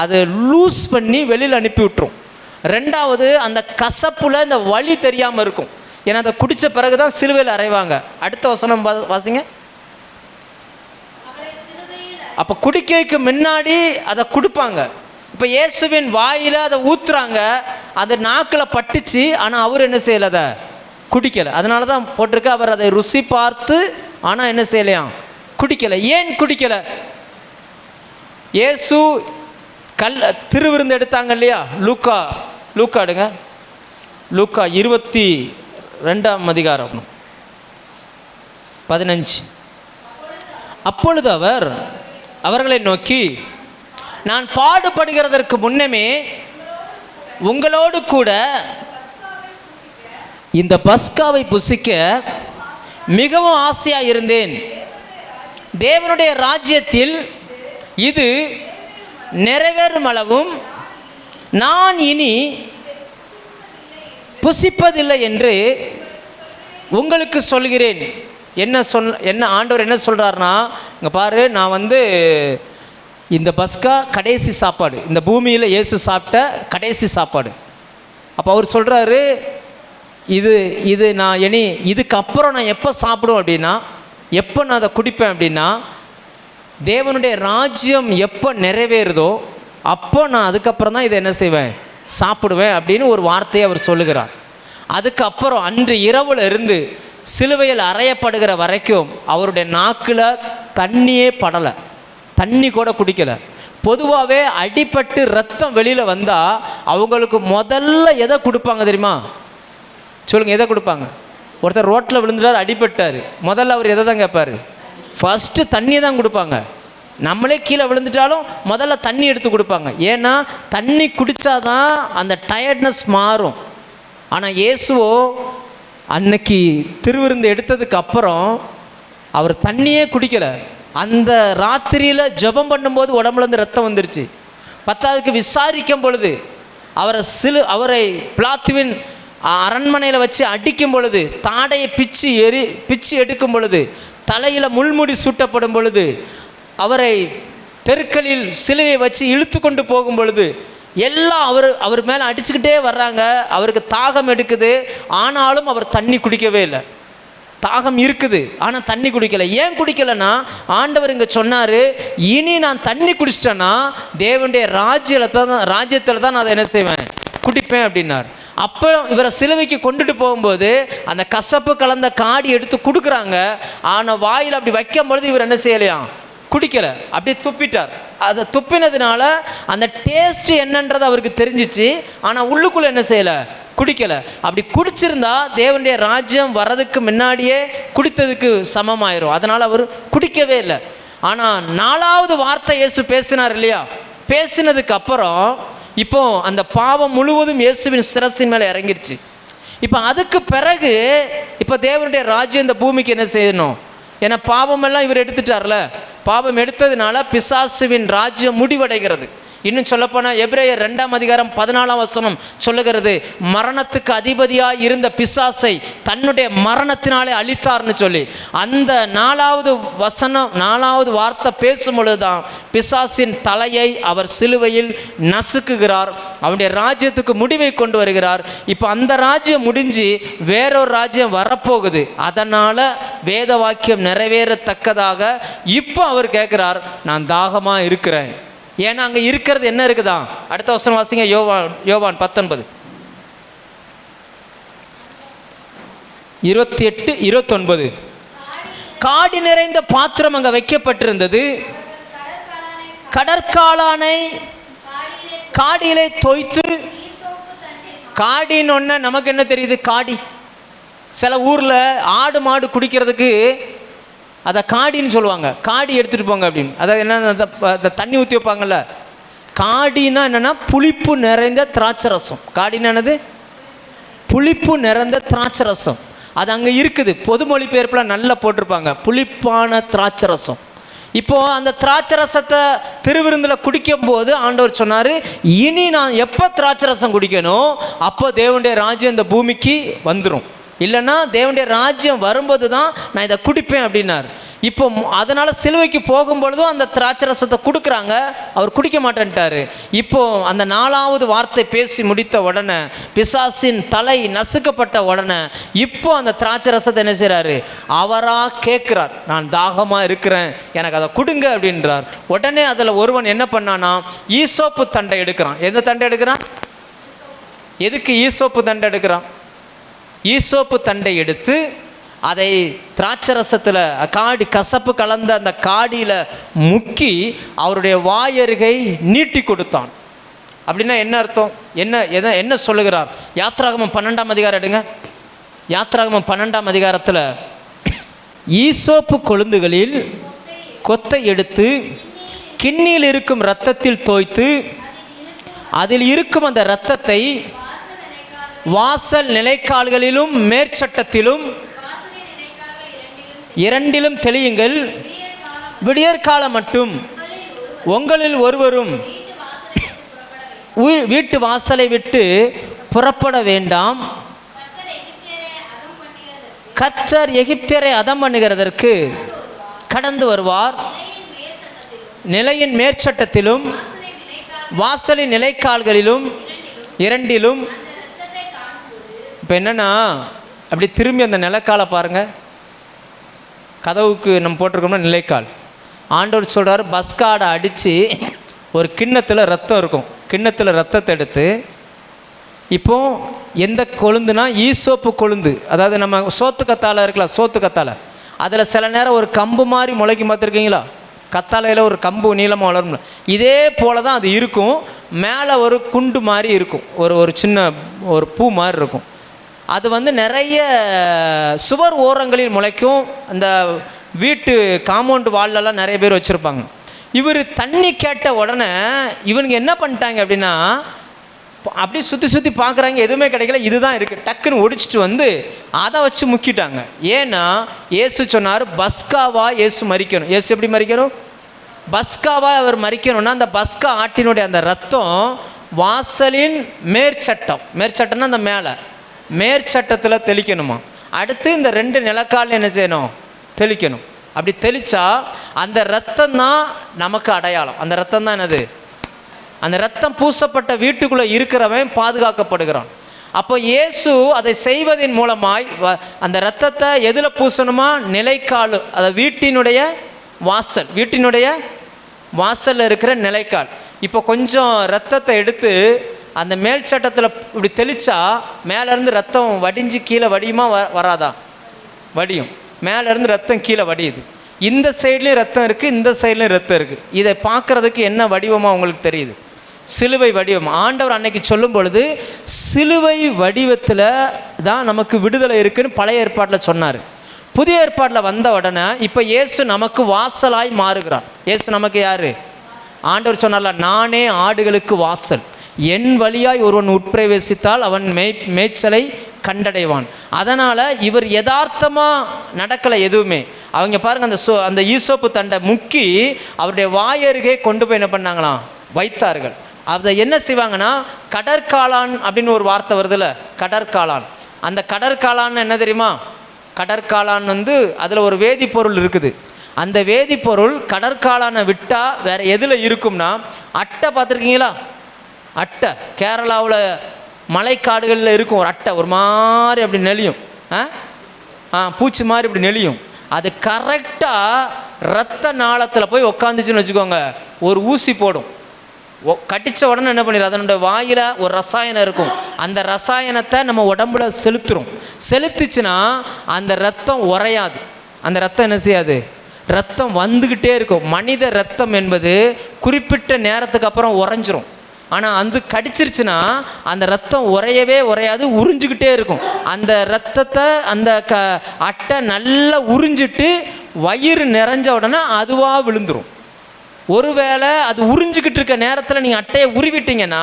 [SPEAKER 3] அதை லூஸ் பண்ணி வெளியில் அனுப்பி விட்டுரும். 2வது, அந்த கசப்பில் இந்த வலி தெரியாமல் இருக்கும். ஏன்னா அதை குடித்த பிறகு தான் சிலுவையில் அறைவாங்க. அடுத்த வசனம் வாசிங்க. அப்போ குடிக்கைக்கு முன்னாடி அதை கொடுப்பாங்க. இப்போ இயேசுவின் வாயில் அதை ஊற்றுறாங்க, அது நாக்கில் பட்டுச்சு. ஆனால் அவர் என்ன செய்யலை, அதை குடிக்கலை. அதனால தான் போட்டிருக்க, அவர் அதை ருசி பார்த்து ஆனால் என்ன செய்யலையாம், குடிக்கலை. ஏன் குடிக்கலை? இயேசு திருவிருந்து எடுத்தாங்க இல்லையா? லூக்கா எடுங்க. லூக்கா 22ஆம் அதிகாரம் 15. அப்பொழுது அவர் அவர்களை நோக்கி, நான் பாடுபடுகிறதற்கு முன்னமே உங்களோடு கூட இந்த பஸ்காவை புசிக்க மிகவும் ஆசையாக இருந்தேன். தேவனுடைய ராஜ்யத்தில் இது நிறைவேறும் அளவும் நான் இனி புசிப்பதில்லை என்று உங்களுக்கு சொல்கிறேன். என்ன ஆண்டவர் என்ன சொல்கிறாருன்னா, இங்கே பாரு, நான் இந்த பஸ்கா கடைசி சாப்பாடு, இந்த பூமியில் இயேசு சாப்பிட்ட கடைசி சாப்பாடு. அப்போ அவர் சொல்கிறாரு, இது நான் இதுக்கப்புறம் நான் எப்போ சாப்பிடுவேன் அப்படின்னா, எப்போ நான் அதை குடிப்பேன் அப்படின்னா, தேவனுடைய ராஜ்யம் எப்போ நிறைவேறுதோ அப்போ நான் அதுக்கப்புறம் தான் இதை என்ன செய்வேன், சாப்பிடுவேன் அப்படின்னு ஒரு வார்த்தையை அவர் சொல்லுகிறார். அதுக்கப்புறம் அன்று இரவில் இருந்து சிலுவையில் அறையப்படுகிற வரைக்கும் அவருடைய நாக்கில் தண்ணியே படலை, தண்ணி கூட குடிக்கலை. பொதுவாகவே அடிபட்டு ரத்தம் வெளியில் வந்தால் அவங்களுக்கு முதல்ல எதை கொடுப்பாங்க தெரியுமா? சொல்லுங்கள், எதை கொடுப்பாங்க? ஒருத்தர் ரோட்டில் விழுந்துட்டார், அடிபட்டார், முதல்ல அவர் எதை தான் கேட்பார்? ஃபஸ்ட்டு தண்ணியை தான் கொடுப்பாங்க. நம்மளே கீழே விழுந்துட்டாலும் முதல்ல தண்ணி எடுத்து கொடுப்பாங்க. ஏன்னா தண்ணி குடித்தாதான் அந்த டயர்ட்னஸ் மாறும். ஆனால் இயேசுவோ அன்னைக்கு திருவிருந்து எடுத்ததுக்கு அப்புறம் அவர் தண்ணியே குடிக்கலை. அந்த ராத்திரியில் ஜெபம் பண்ணும்போது உடம்புலேருந்து ரத்தம் வந்துருச்சு. 10வதுக்கு விசாரிக்கும் பொழுது அவரை பிலாத்துவின் அரண்மனையில் வச்சு அடிக்கும் பொழுது, தாடையை பிச்சு எடுக்கும் பொழுது, தலையில் முள்முடி சூட்டப்படும் பொழுது, அவரை தெருக்களில் சிலுவையை வச்சு இழுத்து கொண்டு போகும் பொழுது எல்லாம் அவர் மேலே அடிச்சுக்கிட்டே வர்றாங்க. அவருக்கு தாகம் எடுக்குது, ஆனாலும் அவர் தண்ணி குடிக்கவே இல்லை. தாகம் இருக்குது, ஆனால் தண்ணி குடிக்கலை. ஏன் குடிக்கலைன்னா, ஆண்டவர் இங்கே சொன்னார், இனி நான் தண்ணி குடிச்சிட்டேன்னா தேவனுடைய ராஜ்யத்தில் தான் நான் அதை என்ன செய்வேன், குடிப்பேன் அப்படின்னார். அப்போ இவரை சிலுவைக்கு கொண்டுட்டு போகும்போது அந்த கசப்பு கலந்த காடி எடுத்து கொடுக்குறாங்க. ஆனால் வாயில் அப்படி வைக்கும் பொழுது இவர் என்ன செய்யலையாம், குடிக்கலை, அப்படியே துப்பிட்டார். அதை துப்பினதுனால அந்த டேஸ்ட் என்னன்றது அவருக்கு தெரிஞ்சிச்சு. ஆனால் உள்ளுக்குள்ளே என்ன செய்யலை, குடிக்கலை. அப்படி குடிச்சிருந்தா தேவனுடைய ராஜ்யம் வர்றதுக்கு முன்னாடியே குடித்ததுக்கு சமமாயிரும். அதனால் அவர் குடிக்கவே இல்லை. ஆனால் 4வது வார்த்தை இயேசு பேசினார் இல்லையா, பேசினதுக்கு அப்புறம் இப்போ அந்த பாவம் முழுவதும் இயேசுவின் சிரசின் மேலே இறங்கிருச்சு. இப்போ அதுக்கு பிறகு இப்போ தேவனுடைய ராஜ்யம் இந்த பூமிக்கு என்ன செய்யணும், ஏன்னா பாவமெல்லாம் இவர் எடுத்துட்டார்ல, பாவம் எடுத்ததுனால பிசாசுவின் ராஜ்யம் முடிவடைகிறது. இன்னும் சொல்லப்போனால் எபிரேயர் 2ஆம் அதிகாரம் 14ஆம் வசனம் சொல்லுகிறது, மரணத்துக்கு அதிபதியாக இருந்த பிசாசை தன்னுடைய மரணத்தினாலே அழித்தார்னு சொல்லி. அந்த 4வது வசனம் 4வது வார்த்தை பேசும் பொழுதுதான் பிசாசின் தலையை அவர் சிலுவையில் நசுக்குகிறார், அவனுடைய ராஜ்யத்துக்கு முடிவை கொண்டு வருகிறார். இப்போ அந்த ராஜ்யம் முடிஞ்சு வேறொரு ராஜ்யம் வரப்போகுது. அதனால் வேத வாக்கியம் நிறைவேறத்தக்கதாக இப்போ அவர் கேட்குறார், நான் தாகமாக இருக்கிறேன். ஏன்னா அங்கே இருக்கிறது என்ன இருக்குதா, அடுத்த வசனம் வாசிங்க, யோவான் 19:28-29. காடி நிறைந்த பாத்திரம் அங்கே வைக்கப்பட்டிருந்தது. கடற்காளானை காடியிலே தோய்த்து, காடின்னு ஒன்று நமக்கு என்ன தெரியுது, காடி சில ஊரில் ஆடு மாடு குடிக்கிறதுக்கு அதை காடின்னு சொல்லுவாங்க, காடி எடுத்துகிட்டு போங்க அப்படின்னு. அதாவது என்ன, அந்த தண்ணி ஊற்றி வைப்பாங்கள்ல, காடினா என்னென்னா புளிப்பு நிறைந்த திராட்சை ரசம். காடினா என்னது, புளிப்பு நிறைந்த திராட்சை ரசம். அது அங்கே இருக்குது, பொது மொழிபெயர்ப்பில் நல்லா போட்டிருப்பாங்க, புளிப்பான திராட்சை ரசம். இப்போது அந்த திராட்சை ரசத்தை திருவிருந்தில் குடிக்கும்போது ஆண்டவர் சொன்னார், இனி நான் எப்போ திராட்சை ரசம் குடிக்கணும் அப்போ தேவனுடைய ராஜ்யம் இந்த பூமிக்கு வந்துடும், இல்லைன்னா தேவனுடைய ராஜ்யம் வரும்போது தான் நான் இதை குடிப்பேன் அப்படின்னார். இப்போ அதனால் சிலுவைக்கு போகும்பொழுதும் அந்த திராட்சை ரசத்தை கொடுக்குறாங்க, அவர் குடிக்க மாட்டேன்ட்டார். இப்போது அந்த 4வது வார்த்தை பேசி முடித்த உடனே, பிசாசின் தலை நசுக்கப்பட்ட உடனே இப்போ அந்த திராட்சை ரசத்தை என்ன செய்கிறாரு, அவராக கேட்குறார், நான் தாகமாக இருக்கிறேன், எனக்கு அதை கொடுங்க அப்படின்றார். உடனே அதில் ஒருவன் என்ன பண்ணானா, ஈசோப்பு தண்டை எடுக்கிறான். எந்த தண்டை எடுக்கிறான், எதுக்கு ஈசோப்பு தண்டை எடுக்கிறான், ஈசோப்பு தண்டை எடுத்து அதை திராட்சை ரசத்தில் காடி கசப்பு கலந்த அந்த காடியில் முக்கி அவருடைய வாயருகை நீட்டி கொடுத்தான். அப்படின்னா என்ன அர்த்தம், என்ன சொல்லுகிறார், யாத்ராகமம் 12ஆம் அதிகாரம் எடுங்க. யாத்ராகமம் 12ஆம் அதிகாரத்தில் ஈசோப்பு கொழுந்துகளில் கொத்தை எடுத்து கிண்ணியில் இருக்கும் இரத்தத்தில் தோய்த்து அதில் இருக்கும் அந்த இரத்தத்தை வாசல் நிலைக்கால்களிலும் மேற்சட்டத்திலும் 2 தெளியுங்கள். விடியற்காலம் மட்டும் உங்களில் ஒருவரும் வீட்டு வாசலை விட்டு புறப்பட வேண்டாம். கர்த்தர் எகிப்தியரை அதம் பண்ணுகிறதற்கு கடந்து வருவார். நிலையின் மேற்சட்டத்திலும் வாசலின் நிலைக்கால்களிலும் 2 இப்போ என்னென்னா, அப்படி திரும்பி அந்த நிலைக்காலை பாருங்கள், கதவுக்கு நம்ம போட்டிருக்கோம்னா நிலைக்கால். ஆண்டவர் சொல்கிறார், பஸ்காடை அடித்து ஒரு கிண்ணத்தில் ரத்தம் இருக்கும், கிண்ணத்தில் ரத்தத்தை எடுத்து, இப்போது எந்த கொழுந்துனா ஈசோப்பு கொழுந்து, அதாவது நம்ம சோத்து கத்தாழை இருக்கலாம், சோத்து கத்தாழை, அதில் சில நேரம் ஒரு கம்பு மாதிரி முளைக்கும், பார்த்துருக்கீங்களா, கத்தாழையில் ஒரு கம்பு நீளமாக வளரும், இதே போல் தான் அது இருக்கும். மேலே ஒரு குண்டு மாதிரி இருக்கும், ஒரு சின்ன ஒரு பூ மாதிரி இருக்கும். அது வந்து நிறைய சுவர் ஓரங்களில் முளைக்கும். அந்த வீட்டு காம்பவுண்டு வால்லெல்லாம் நிறைய பேர் வச்சுருப்பாங்க. இவர் தண்ணி கேட்ட உடனே இவனுங்க என்ன பண்ணிட்டாங்க அப்படின்னா, அப்படியே சுற்றி பார்க்குறாங்க, எதுவுமே கிடைக்கல, இதுதான் இருக்குது, டக்குன்னு ஒடிச்சிட்டு வந்து அதை வச்சு முக்கிட்டாங்க. ஏன்னா இயேசு சொன்னார், பஸ்காவா இயேசு மரிக்கணும். இயேசு எப்படி மரிக்கணும், பஸ்காவா அவர் மரிக்கணும்னா அந்த பஸ்கா ஆட்டினுடைய அந்த ரத்தம் வாசலின் மேற்சட்டம்னா அந்த மேற்சட்டத்தில் தெளிக்கணுமா. அடுத்து இந்த 2 நிலக்கால் என்ன செய்யணும், தெளிக்கணும். அப்படி தெளித்தா அந்த ரத்தம் தான் நமக்கு அடையாளம். அந்த ரத்தம் தான் என்னது, அந்த ரத்தம் பூசப்பட்ட வீட்டுக்குள்ளே இருக்கிறவன் பாதுகாக்கப்படுகிறான். அப்போ இயேசு அதை செய்வதன் மூலமாய் அந்த இரத்தத்தை எதில் பூசணுமா, நிலைக்கால், அதை வீட்டினுடைய வாசலில் இருக்கிற நிலைக்கால். இப்போ கொஞ்சம் ரத்தத்தை எடுத்து அந்த மேல் சட்டத்தில் இப்படி தெளித்தா மேலேருந்து ரத்தம் வடிஞ்சு கீழே வடியுமா வராதா, வடியும். மேலேருந்து ரத்தம் கீழே வடியுது. இந்த சைட்லேயும் ரத்தம் இருக்குது, இந்த சைட்லேயும் ரத்தம் இருக்குது. இதை பார்க்குறதுக்கு என்ன வடிவமாக உங்களுக்கு தெரியுது? சிலுவை வடிவம். ஆண்டவர் அன்னைக்கு சொல்லும் பொழுது சிலுவை வடிவத்தில் தான் நமக்கு விடுதலை இருக்குன்னு பழைய ஏற்பாட்டில் சொன்னார். புதிய ஏற்பாட்டில் வந்த உடனே இப்போ இயேசு நமக்கு வாசலாய் மாறுகிறார். இயேசு நமக்கு யார்? ஆண்டவர் சொன்னார்ல, நானே ஆடுகளுக்கு வாசல், என் வழியாய் ஒருவன் உட்பிரவேசித்தால் அவன் மேய்ச்சலை கண்டடைவான். அதனால் இவர் யதார்த்தமாக நடக்கலை எதுவுமே. அவங்க பாருங்கள், அந்த ஈசோப்பு தண்டை முக்கி அவருடைய வாயருகே கொண்டு போய் என்ன பண்ணாங்களாம்? வைத்தார்கள். அதை என்ன செய்வாங்கன்னா, கடற்காளான் அப்படின்னு ஒரு வார்த்தை வருதுல்ல, கடற்காளான். அந்த கடற்காளான் என்ன தெரியுமா? கடற்காளான் அதில் ஒரு வேதிப்பொருள் இருக்குது. அந்த வேதிப்பொருள் கடற்காளானை விட்டால் வேறு எதில் இருக்கும்னா, அட்டை பார்த்துருக்கீங்களா? அட்டை கேரளாவில் மலைக்காடுகளில் இருக்கும் ஒரு அட்டை, ஒரு மாதிரி அப்படி நெளியும், பூச்சி மாதிரி இப்படி நெளியும். அது கரெக்டாக இரத்த நாளத்தில் போய் உக்காந்துச்சுன்னு வச்சுக்கோங்க, ஒரு ஊசி போடும். கட்டிச்ச உடனே என்ன பண்ணிடும், அதனுடைய வாயில் ஒரு ரசாயனம் இருக்கும். அந்த ரசாயனத்தை நம்ம உடம்புல செலுத்துச்சுன்னா அந்த ரத்தம் உறையாது. அந்த ரத்தம் என்ன செய்யாது? ரத்தம் வந்துக்கிட்டே இருக்கும். மனித ரத்தம் என்பது குறிப்பிட்ட நேரத்துக்கு அப்புறம் உறைஞ்சிரும். ஆனால் கடிச்சிருச்சுன்னா அந்த ரத்தம் உறையாது, உறிஞ்சிக்கிட்டே இருக்கும். அந்த ரத்தத்தை அந்த அட்டை நல்லா உறிஞ்சிட்டு வயிறு நிறைஞ்ச உடனே அதுவாக விழுந்துடும். ஒருவேளை அது உறிஞ்சிக்கிட்டு இருக்க நேரத்தில் நீங்கள் அட்டையை உருவிட்டீங்கன்னா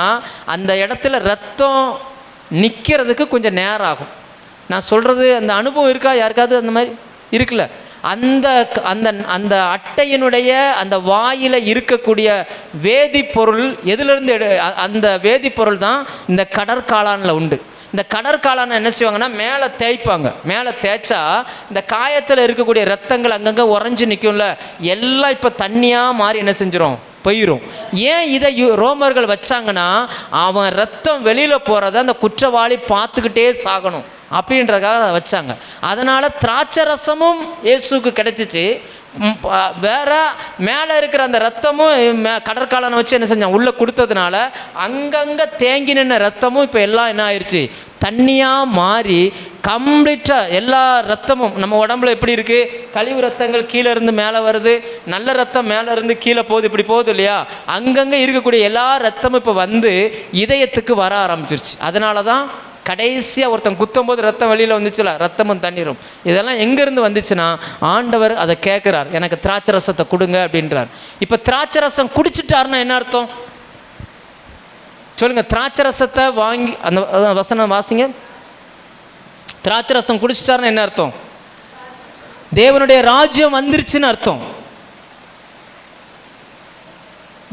[SPEAKER 3] அந்த இடத்துல ரத்தம் நிற்கிறதுக்கு கொஞ்சம் நேரம் ஆகும். நான் சொல்கிறது அந்த அனுபவம் இருக்கா யாருக்காவது? அந்த மாதிரி இருக்குல்ல. அந்த அந்த அந்த அட்டையினுடைய அந்த வாயில் இருக்கக்கூடிய வேதிப்பொருள் எதுலேருந்து அந்த வேதிப்பொருள் தான் இந்த கடற்காளானில் உண்டு. இந்த கடற்காளானை என்ன செய்வாங்கன்னா, மேலே தேய்ப்பாங்க. மேலே தேய்ச்சா இந்த காயத்தில் இருக்கக்கூடிய ரத்தங்கள் அங்கங்கே உறைஞ்சி நிற்கும்ல, எல்லாம் இப்போ தண்ணியாக மாறி என்ன செஞ்சிடும்? போயிடும். ஏன் இதை ரோமர்கள் வச்சாங்கன்னா, அவன் ரத்தம் வெளியில் போகிறத அந்த குற்றவாளி பார்த்துக்கிட்டே சாகணும் அப்படின்றதுக்காக அதை வச்சாங்க. அதனால் திராட்சை ரசமும் இயேசுக்கு கிடச்சிச்சு. வேற மேலே இருக்கிற அந்த ரத்தமும் கடற்காலனை வச்சு என்ன செஞ்சான்? உள்ளே கொடுத்ததுனால அங்கங்கே தேங்கி நின்ற ரத்தமும் இப்போ எல்லாம் என்ன ஆயிடுச்சு? தண்ணியாக மாறி கம்ப்ளீட்டாக எல்லா ரத்தமும் நம்ம உடம்புல எப்படி இருக்குது? கழிவு ரத்தங்கள் கீழே இருந்து மேலே வருது, நல்ல ரத்தம் மேலே இருந்து கீழே போகுது, இப்படி போகுது இல்லையா? அங்கங்கே இருக்கக்கூடிய எல்லா ரத்தமும் இப்போ இதயத்துக்கு வர ஆரம்பிச்சிருச்சு. அதனால தான் கடைசியாக ஒருத்தன் குத்தும் போது ரத்தம் வெளியில் வந்துச்சுல, ரத்தமும் தண்ணீரும். இதெல்லாம் எங்கேருந்து வந்துச்சுன்னா, ஆண்டவர் அதை கேட்குறார், எனக்கு திராட்சை ரசத்தை கொடுங்க அப்படின்றார். இப்போ திராட்சை ரசம் குடிச்சிட்டாருன்னா என்ன அர்த்தம் சொல்லுங்கள்? திராட்சை ரசத்தை வாங்கி அந்த வசனம் வாசிங்க. திராட்சை ரசம் குடிச்சிட்டாருன்னு என்ன அர்த்தம்? தேவனுடைய ராஜ்யம் வந்துருச்சுன்னு அர்த்தம்.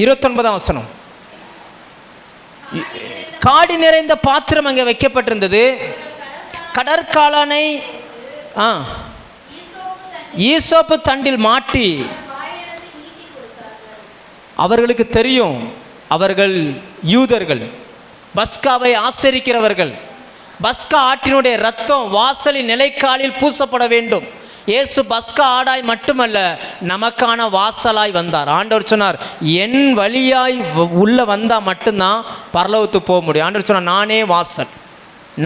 [SPEAKER 3] 29ஆம் வசனம். காடி நிறைந்த பாத்திரம் அங்கே வைக்கப்பட்டிருந்தது. கடற்காளானை ஈசோப்பு தண்டில் மாட்டி அவர்களுக்கு தெரியும், அவர்கள் யூதர்கள், பஸ்காவை ஆசரிக்கிறவர்கள். பஸ்கா ஆட்டினுடைய ரத்தம் வாசலின் நிலைக்காலில் பூசப்பட வேண்டும். இயேசு பஸ்கா ஆடாய் மட்டுமல்ல, நமக்கான வாசலாய் வந்தார். ஆண்டவர் சொன்னார், என் வழியாய் உள்ளே வந்தால் மட்டும்தான் பரலோகத்துக்கு போக முடியும். ஆண்டவர் சொன்னார், நானே வாசல்,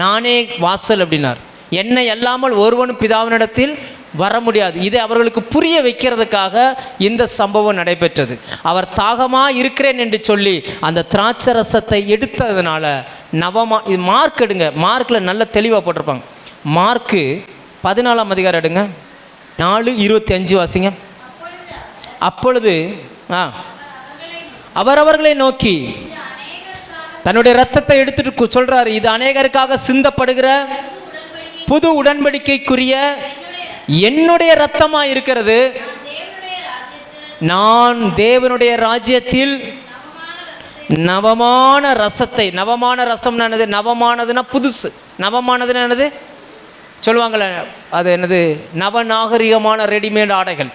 [SPEAKER 3] நானே வாசல் அப்படின்னார். என்னை அல்லாமல் ஒருவனும் பிதாவினிடத்தில் வர முடியாது. இதை அவர்களுக்கு புரிய வைக்கிறதுக்காக இந்த சம்பவம் நடைபெற்றது. அவர் தாகமாக இருக்கிறேன் என்று சொல்லி அந்த திராட்சை ரசத்தை எடுத்ததுனால இது மார்க் எடுங்க, மார்க்கில் நல்ல தெளிவாக போட்டிருப்பாங்க. மார்க்கு 14ஆம் அதிகாரம் எடுங்க, 4:25 வாசிங்க. அப்பொழுது அவர்களை நோக்கி தன்னுடைய ரத்தத்தை எடுத்துட்டு சொல்றாரு, இது அநேகருக்காக சிந்தப்படுகிற புது உடன்படிக்கைக்குரிய என்னுடைய ரத்தமா இருக்கிறது. நான் தேவனுடைய ராஜ்யத்தில் நவமான ரசத்தை, நவமான ரசம் என்னது? நவமானதுன்னா புதுசு, நவமானதுன்னா என்னது சொல்லுவாங்களே, அது என்னது? நவநாகரிகமான ரெடிமேட் ஆடைகள்.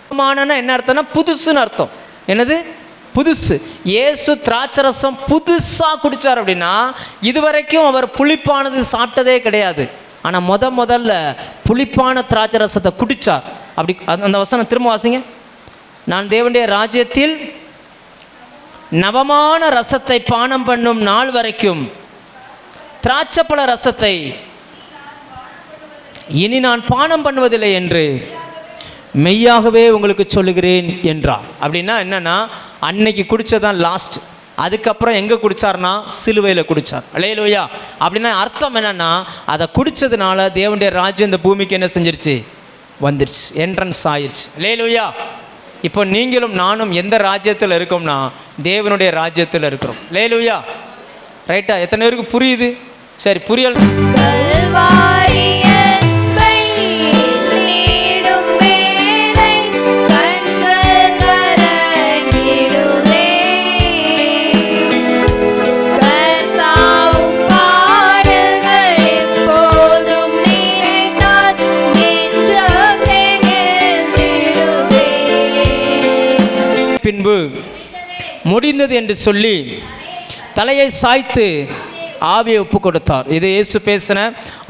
[SPEAKER 3] நவமானன்னா என்ன அர்த்தம்னா புதுசுன்னு அர்த்தம். என்னது? புதுசு. இயேசு திராட்சை ரசம் புதுசாக குடித்தார் அப்படின்னா, இதுவரைக்கும் அவர் புளிப்பானது சாப்பிட்டதே கிடையாது. ஆனால் முதல்ல புளிப்பான திராட்சை ரசத்தை குடித்தார். அப்படி அந்த வசனம் திரும்ப வாசிங்க. நான் தேவனுடைய ராஜ்யத்தில் நவமான ரசத்தை பானம் பண்ணும் நாள் வரைக்கும் திராட்சைப்பழ ரசத்தை இனி நான் பானம் பண்ணுவதில்லை என்று மெய்யாகவே உங்களுக்கு சொல்லுகிறேன் என்றார். அப்படின்னா என்னன்னா, அன்னைக்கு குடித்ததான் லாஸ்ட். அதுக்கப்புறம் எங்கே குடித்தார்னா சிலுவையில் குடித்தார். அல்லேலூயா. அப்படின்னா அர்த்தம் என்னென்னா, அதை குடித்ததுனால தேவனுடைய ராஜ்யம் இந்த பூமிக்கு என்ன செஞ்சிருச்சு, வந்துருச்சு, என்ட்ரன்ஸ் ஆயிடுச்சு. அல்லேலூயா. இப்போ நீங்களும் நானும் எந்த ராஜ்யத்தில் இருக்கோம்னா தேவனுடைய ராஜ்யத்தில் இருக்கிறோம். அல்லேலூயா. ரைட்டா? எத்தனை பேருக்கு புரியுது? சரி, புரியல். பின்பு முடிந்தது என்று சொல்லி தலையை சாய்த்து ஆவியை ஒப்பு கொடுத்தார். இது இயேசு பேசின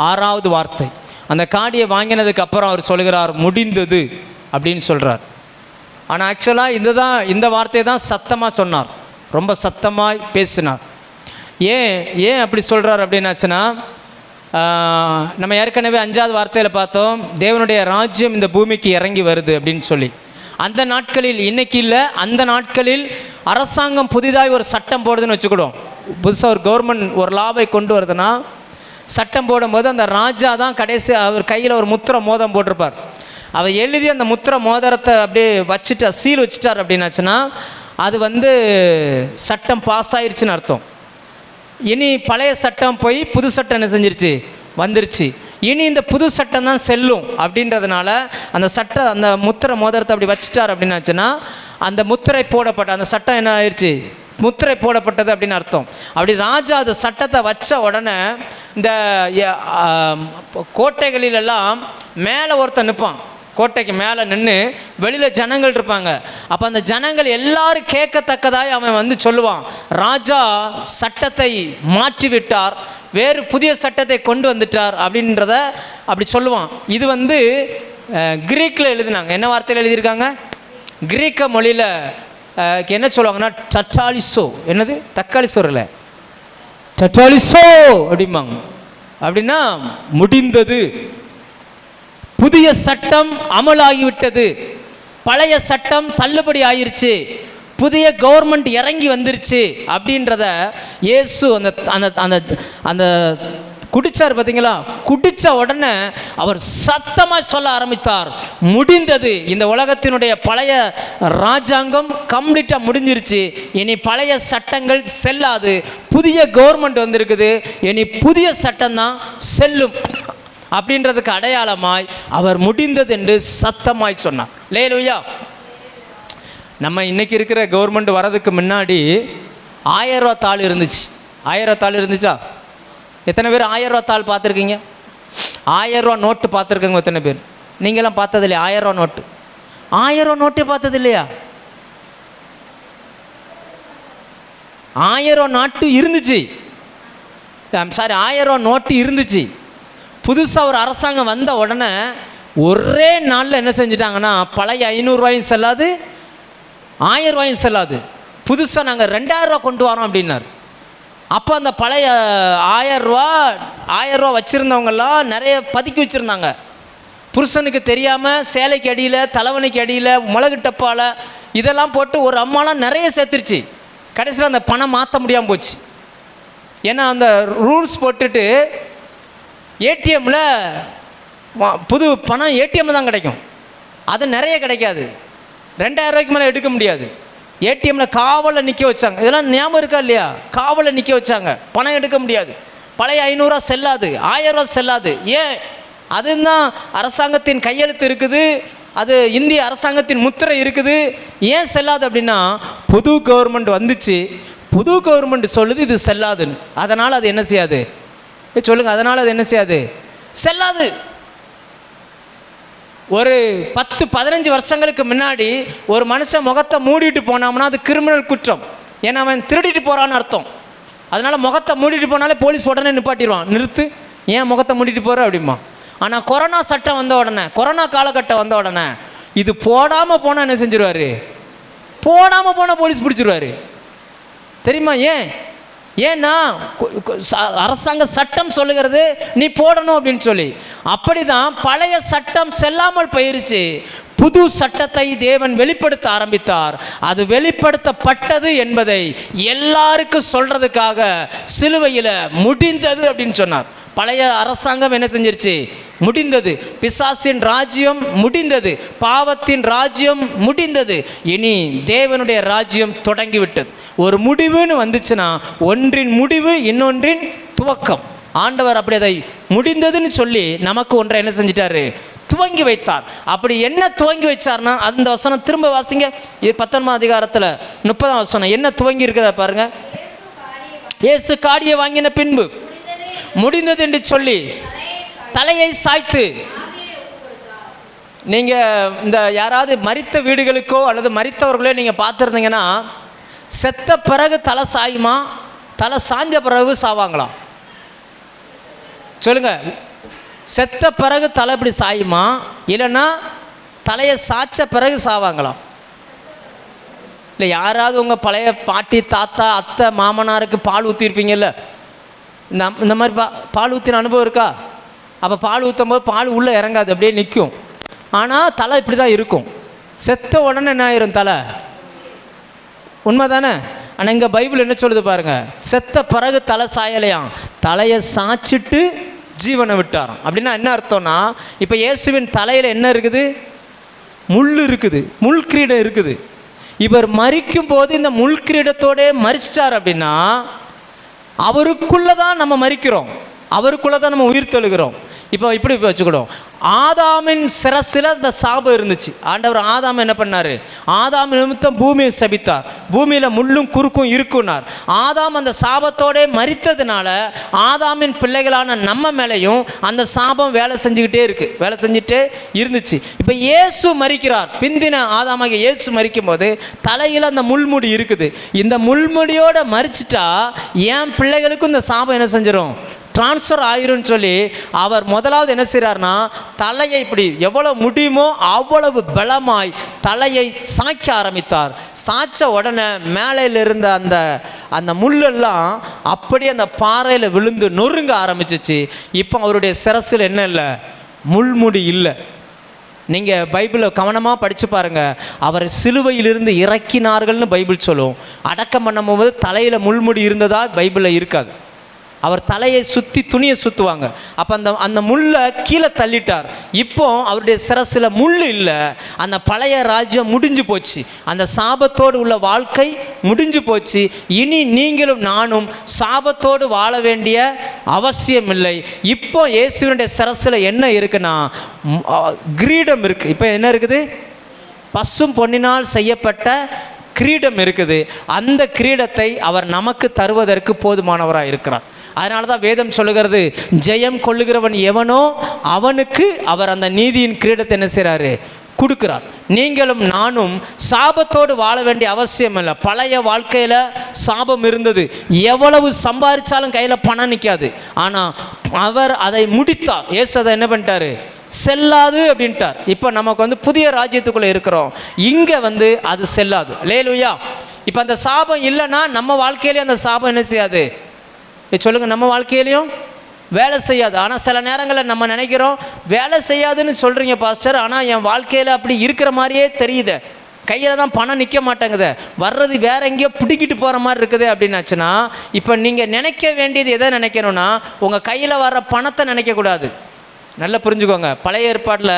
[SPEAKER 3] 6வது வார்த்தை. அந்த காடியை வாங்கினதுக்கு அப்புறம் அவர் சொல்கிறார் முடிந்தது அப்படின்னு சொல்கிறார். ஆனால் ஆக்சுவலாக இந்த வார்த்தையை தான் சத்தமாக சொன்னார், ரொம்ப சத்தமாக பேசினார். ஏன் அப்படி சொல்கிறார் அப்படின்னாச்சுன்னா, நம்ம ஏற்கனவே 5வது வார்த்தையில் பார்த்தோம், தேவனுடைய ராஜ்யம் இந்த பூமிக்கு இறங்கி வருது அப்படின்னு சொல்லி. அந்த நாட்களில், இன்னைக்கு இல்லை, அந்த நாட்களில் அரசாங்கம் புதிதாக ஒரு சட்டம் போடுதுன்னு வச்சுக்கிடும். புதுசாக ஒரு கவர்மெண்ட் ஒரு லாவை கொண்டு வருதுன்னா, சட்டம் போடும்போது அந்த ராஜா தான் கடைசி அவர் கையில் ஒரு முத்திரை மோதிரம் போட்டிருப்பார். அவர் எழுதி அந்த முத்திரை மோதிரத்தை அப்படியே வச்சுட்டு சீல் வச்சுட்டார் அப்படின்னாச்சுன்னா அது சட்டம் பாஸ் ஆயிடுச்சுன்னு அர்த்தம். இனி பழைய சட்டம் போய் புது சட்டம் என்ன செஞ்சிருச்சு, வந்துருச்சு. இனி இந்த புது சட்டம் தான் செல்லும் அப்படின்றதுனால அந்த முத்திரை மோதிரத்தை அப்படி வச்சுட்டார் அப்படின்னாச்சுன்னா அந்த முத்திரை போடப்பட்ட அந்த சட்டம் என்ன ஆயிடுச்சு, முத்திரை போடப்பட்டது அப்படின்னு அர்த்தம். அப்படி ராஜா அந்த சட்டத்தை வச்ச உடனே இந்த கோட்டைகளிலெல்லாம் மேலே ஒருத்தன் நிற்பான். கோட்டைக்கு மேலே நின்று வெளியில் ஜனங்கள் இருப்பாங்க. அப்போ அந்த ஜனங்கள் எல்லாரும் கேட்கத்தக்கதாய் அவன் சொல்லுவான், ராஜா சட்டத்தை மாற்றிவிட்டார், வேறு புதிய சட்டத்தை கொண்டு வந்துட்டார் அப்படின்றத அப்படி சொல்லுவான். இது கிரீக்கில் எழுதினாங்க. என்ன வார்த்தையில் எழுதியிருக்காங்க? கிரீக்க மொழியில் என்ன சொல்லுவாங்கன்னா டட்டாலிசோ. என்னது? தக்காளி சோறில் டட்டாலிசோ அப்படிம்பாங்க. அப்படின்னா முடிந்தது, புதிய சட்டம் அமலாகிவிட்டது, பழைய சட்டம் தள்ளுபடி ஆயிருச்சு, புதிய கவர்மெண்ட் இறங்கி வந்துருச்சு அப்படின்றத இயேசு அந்த குடித்தார் பார்த்தீங்களா, குடித்த உடனே அவர் சத்தமாக சொல்ல ஆரம்பித்தார், முடிந்தது, இந்த உலகத்தினுடைய பழைய ராஜாங்கம் கம்ப்ளீட்டாக முடிஞ்சிருச்சு, இனி பழைய சட்டங்கள் செல்லாது, புதிய கவர்மெண்ட் வந்திருக்குது, இனி புதிய சட்டம் தான் செல்லும் அப்படின்றதுக்கு அடையாளமாய் அவர் முடிந்தது என்று சத்தமாய் சொன்னார். அல்லேலூயா. நம்ம இன்றைக்கி இருக்கிற கவர்மெண்ட் வரதுக்கு முன்னாடி 1000 ரூபா தாள் இருந்துச்சு. 1000 ரூபா தாள் இருந்துச்சா? எத்தனை பேர் 1000 ரூபா தாள் பார்த்துருக்கீங்க? 1000 ரூபா நோட்டு பார்த்துருக்கீங்க எத்தனை பேர்? நீங்களாம் பார்த்தது இல்லையா 1000 ரூபா நோட்டு? 1000 ரூபா நோட்டே பார்த்தது இல்லையா? 1000 ரூபா நாட்டு இருந்துச்சு, சாரி 1000 ரூபா நோட்டு இருந்துச்சு. புதுசாக ஒரு அரசாங்கம் வந்த உடனே ஒரே நாளில் என்ன செஞ்சிட்டாங்கன்னா, பழைய 500 ரூபாயும் செல்லாது, 1000 ரூபாயும் செல்லாது, புதுசாக நாங்கள் 2000 ரூபா கொண்டு வரோம் அப்படின்னார். அப்போ அந்த பழைய 1000 ரூபா வச்சுருந்தவங்கெல்லாம் நிறைய பதுக்கி வச்சுருந்தாங்க. புருஷனுக்கு தெரியாமல் சேலைக்கு அடியில், தலைவனுக்கு அடியில், மிளகு டப்பால் இதெல்லாம் போட்டு ஒரு அம்மாலாம் நிறைய சேர்த்துருச்சு. கடைசியில் அந்த பணம் மாற்ற முடியாமல் போச்சு. ஏன்னா அந்த ரூல்ஸ் போட்டுட்டு ஏடிஎம்மில் புது பணம் ஏடிஎம்மில் தான் கிடைக்கும், அது நிறைய கிடைக்காது, 2000 ரூபாய்க்கு மேலே எடுக்க முடியாது. ஏடிஎம்மில் காவலில் நிற்க வச்சாங்க. இதெல்லாம் ஞாபகம் இருக்கா இல்லையா? காவலில் நிற்க வச்சாங்க, பணம் எடுக்க முடியாது. பழைய 500 ரூபா செல்லாது, 1000 ரூபா செல்லாது. ஏன்? அதுதான் அரசாங்கத்தின் கையெழுத்து இருக்குது, அது இந்திய அரசாங்கத்தின் முத்திரை இருக்குது. ஏன் செல்லாது அப்படின்னா, புது கவர்மெண்ட் வந்துச்சு, புது கவர்மெண்ட் சொல்லுது இது செல்லாதுன்னு. அதனால் அது என்ன செய்யாது சொல்லுங்கள்? அதனால் அது என்ன செய்யாது, செல்லாது. ஒரு 10-15 வருஷங்களுக்கு முன்னாடி ஒரு மனுஷன் முகத்தை மூடிட்டு போனாம்னா அது கிரிமினல் குற்றம். ஏன்னா அவன் திருடிட்டு போகிறான்னு அர்த்தம். அதனால் முகத்தை மூடிட்டு போனாலே போலீஸ் உடனே நிப்பாட்டிடுவான், நிறுத்து, ஏன் முகத்தை மூடிட்டு போகிற அப்படிமா. ஆனால் கொரோனா சட்டம் வந்த உடனே, கொரோனா காலகட்டம் வந்த உடனே இது போடாமல் போனால் என்ன செஞ்சிருவார், போடாமல் போனால் போலீஸ் பிடிச்சிருவார். தெரியுமா? ஏன்னா அரசாங்க சட்டம் சொல்லுகிறது நீ போடணும் அப்படின்னு சொல்லி. அப்படி தான் பழைய சட்டம் செல்லாமல் போயிருச்சு, புது சட்டத்தை தேவன் வெளிப்படுத்த ஆரம்பித்தார். அது வெளிப்படுத்தப்பட்டது என்பதை எல்லாருக்கும் சொல்றதுக்காக சிலுவையில் முடிந்தது அப்படின்னு சொன்னார். பழைய அரசாங்கம் என்ன செஞ்சிருச்சு? முடிந்தது. பிசாசின் ராஜ்யம் முடிந்தது. பாவத்தின் ராஜ்யம் முடிந்தது. இனி தேவனுடைய ராஜ்யம் தொடங்கிவிட்டது. ஒரு முடிவுன்னு வந்துச்சுன்னா ஒன்றின் முடிவு இன்னொன்றின் துவக்கம். ஆண்டவர் அப்படி அதை முடிந்ததுன்னு சொல்லி நமக்கு ஒன்றை என்ன செஞ்சிட்டாரு? துவங்கி வைத்தார். அப்படி என்ன துவங்கி வச்சார்னா, அந்த வசனம் திரும்ப வாசிங்க. 19ஆம் அதிகாரத்தில் 30ஆம் வசனம் என்ன துவங்கி இருக்கிறத பாருங்க. இயேசு காடியை வாங்கின பின்பு முடிந்தது என்று சொல்லி தலையை சாய்த்து. நீங்கள் இந்த யாராவது மரித்த வீடுகளுக்கோ அல்லது மரித்தவர்களோ நீங்கள் பார்த்துருந்தீங்கன்னா, செத்த பிறகு தலை சாயுமா, தலை சாஞ்ச பிறகு சாவாங்களா? சொல்லுங்க. செத்த பிறகு தலை இப்படி சாயுமா, இல்லைன்னா தலையை சாய்ச்ச பிறகு சாவாங்களா? இல்லை, யாராவது உங்கள் பழைய பாட்டி, தாத்தா, அத்தை, மாமனாருக்கு பால் ஊற்றிருப்பீங்கல்ல, இந்த மாதிரி பால் ஊற்றின அனுபவம் இருக்கா? அப்போ பால் ஊற்றும் போது பால் உள்ளே இறங்காது, அப்படியே நிற்கும். ஆனால் தலை இப்படி தான் இருக்கும். செத்த உடனே என்ன ஆயிரும்? தலை. உண்மை தானே? ஆனால் இங்கே பைபிள் என்ன சொல்லுது பாருங்கள். செத்த பிறகு தலை சாயலையாம், தலையை சாய்ச்சிட்டு ஜீவனை விட்டாராம். அப்படின்னா என்ன அர்த்தம்னா, இப்போ இயேசுவின் தலையில் என்ன இருக்குது? முள் இருக்குது, முள் கிரீடம் இருக்குது. இவர் மரிக்கும் போது இந்த முள் கிரீடத்தோடே மரிச்சிட்டார். அப்படின்னா அவருக்குள்ளே தான் நம்ம மரிக்கிறோம், அவருக்குள்ளே தான் நம்ம உயிர் தெழுகிறோம். இப்போ இப்படி வச்சுக்கிடும். ஆதாமின் சிரசில் அந்த சாபம் இருந்துச்சு. ஆண்டவர் ஆதாம் என்ன பண்ணார்? ஆதாம் நிமித்தம் பூமியை சபித்தார். பூமியில் முள்ளும் குறுக்கும் இருக்குன்னார். ஆதாம் அந்த சாபத்தோடே மரித்ததுனால ஆதாமின் பிள்ளைகளான நம்ம மேலேயும் அந்த சாபம் வேலை செஞ்சுக்கிட்டே இருந்துச்சு. இப்போ இயேசு மரிக்கிறார். பிந்தின ஆதாமாகிய இயேசு மரிக்கும் போது தலையில் அந்த முள்முடி இருக்குது. இந்த முள்முடியோட மரிச்சிட்டா என் பிள்ளைகளுக்கும் இந்த சாபம் என்ன செஞ்சிடும்? ட்ரான்ஸ்ஃபர் ஆயிரும்னு சொல்லி அவர் முதலாவது என்ன செய்கிறார்னா, தலையை இப்படி எவ்வளோ முடியுமோ அவ்வளவு பலமாய் தலையை சாய்க்க ஆரம்பித்தார். சாய்ச்ச உடனே மேலையில் இருந்த அந்த முள்ளெல்லாம் அப்படியே அந்த பாறையில் விழுந்து நொறுங்க ஆரம்பிச்சிச்சு. இப்போ அவருடைய சிரசில் என்ன இல்லை? முள்முடி இல்லை. நீங்கள் பைபிளை கவனமாக படித்து பாருங்கள். அவர் சிலுவையிலிருந்து இறக்கினார்கள்னு பைபிள் சொல்லும். அடக்கம் பண்ணும்போது தலையில் முள்முடி இருந்ததா பைபிளில் இருக்காது. அவர் தலையை சுற்றி துணியை சுற்றுவாங்க. அப்போ அந்த முள்ளை கீழே தள்ளிட்டார். இப்போ அவருடைய சிரசில் முள் இல்லை. அந்த பழைய ராஜ்யம் முடிஞ்சு போச்சு. அந்த சாபத்தோடு உள்ள வாழ்க்கை முடிஞ்சு போச்சு. இனி நீங்களும் நானும் சாபத்தோடு வாழ வேண்டிய அவசியம் இல்லை. இப்போ இயேசுவினுடைய சிரசில் என்ன இருக்குன்னா, கிரீடம் இருக்குது. இப்போ என்ன இருக்குது? பசும் பொன்னினால் செய்யப்பட்ட கிரீடம் இருக்குது. அந்த கிரீடத்தை அவர் நமக்கு தருவதற்கு போதுமானவராக இருக்கிறார். அதனால தான் வேதம் சொல்லுகிறது, ஜெயம் கொள்ளுகிறவன் எவனோ அவனுக்கு அவர் அந்த நீதியின் கிரீடத்தை என்ன செய்கிறாரு? கொடுக்கிறார். நீங்களும் நானும் சாபத்தோடு வாழ வேண்டிய அவசியம் இல்லை. பழைய வாழ்க்கையில் சாபம் இருந்தது. எவ்வளவு சம்பாதிச்சாலும் கையில் பணம் நிற்காது. ஆனால் அவர் அதை முடித்தார். இயேசு அதை என்ன பண்ணிட்டாரு? செல்லாது அப்படின்ட்டார். இப்போ நமக்கு புதிய ராஜ்யத்துக்குள்ளே இருக்கிறோம். இங்கே அது செல்லாது. அல்லேலூயா. இப்போ அந்த சாபம் இல்லைன்னா நம்ம வாழ்க்கையிலே அந்த சாபம் என்ன செய்யாது? சொல்லுங்கள், நம்ம வாழ்க்கையிலையும் வேலை செய்யாது. ஆனால் சில நேரங்களில் நம்ம நினைக்கிறோம், வேலை செய்யாதுன்னு சொல்கிறீங்க பாஸ்டர், ஆனால் என் வாழ்க்கையில் அப்படி இருக்கிற மாதிரியே தெரியுது, கையில் தான் பணம் நிற்க மாட்டேங்குது, வர்றது வேற எங்கேயோ பிடிக்கிட்டு போகிற மாதிரி இருக்குது அப்படின்னாச்சுன்னா, இப்போ நீங்கள் நினைக்க வேண்டியது எதை நினைக்கணும்னா, உங்கள் கையில் வர்ற பணத்தை நினைக்கக்கூடாது. நல்லா புரிஞ்சுக்கோங்க. பழைய ஏற்பாட்டில்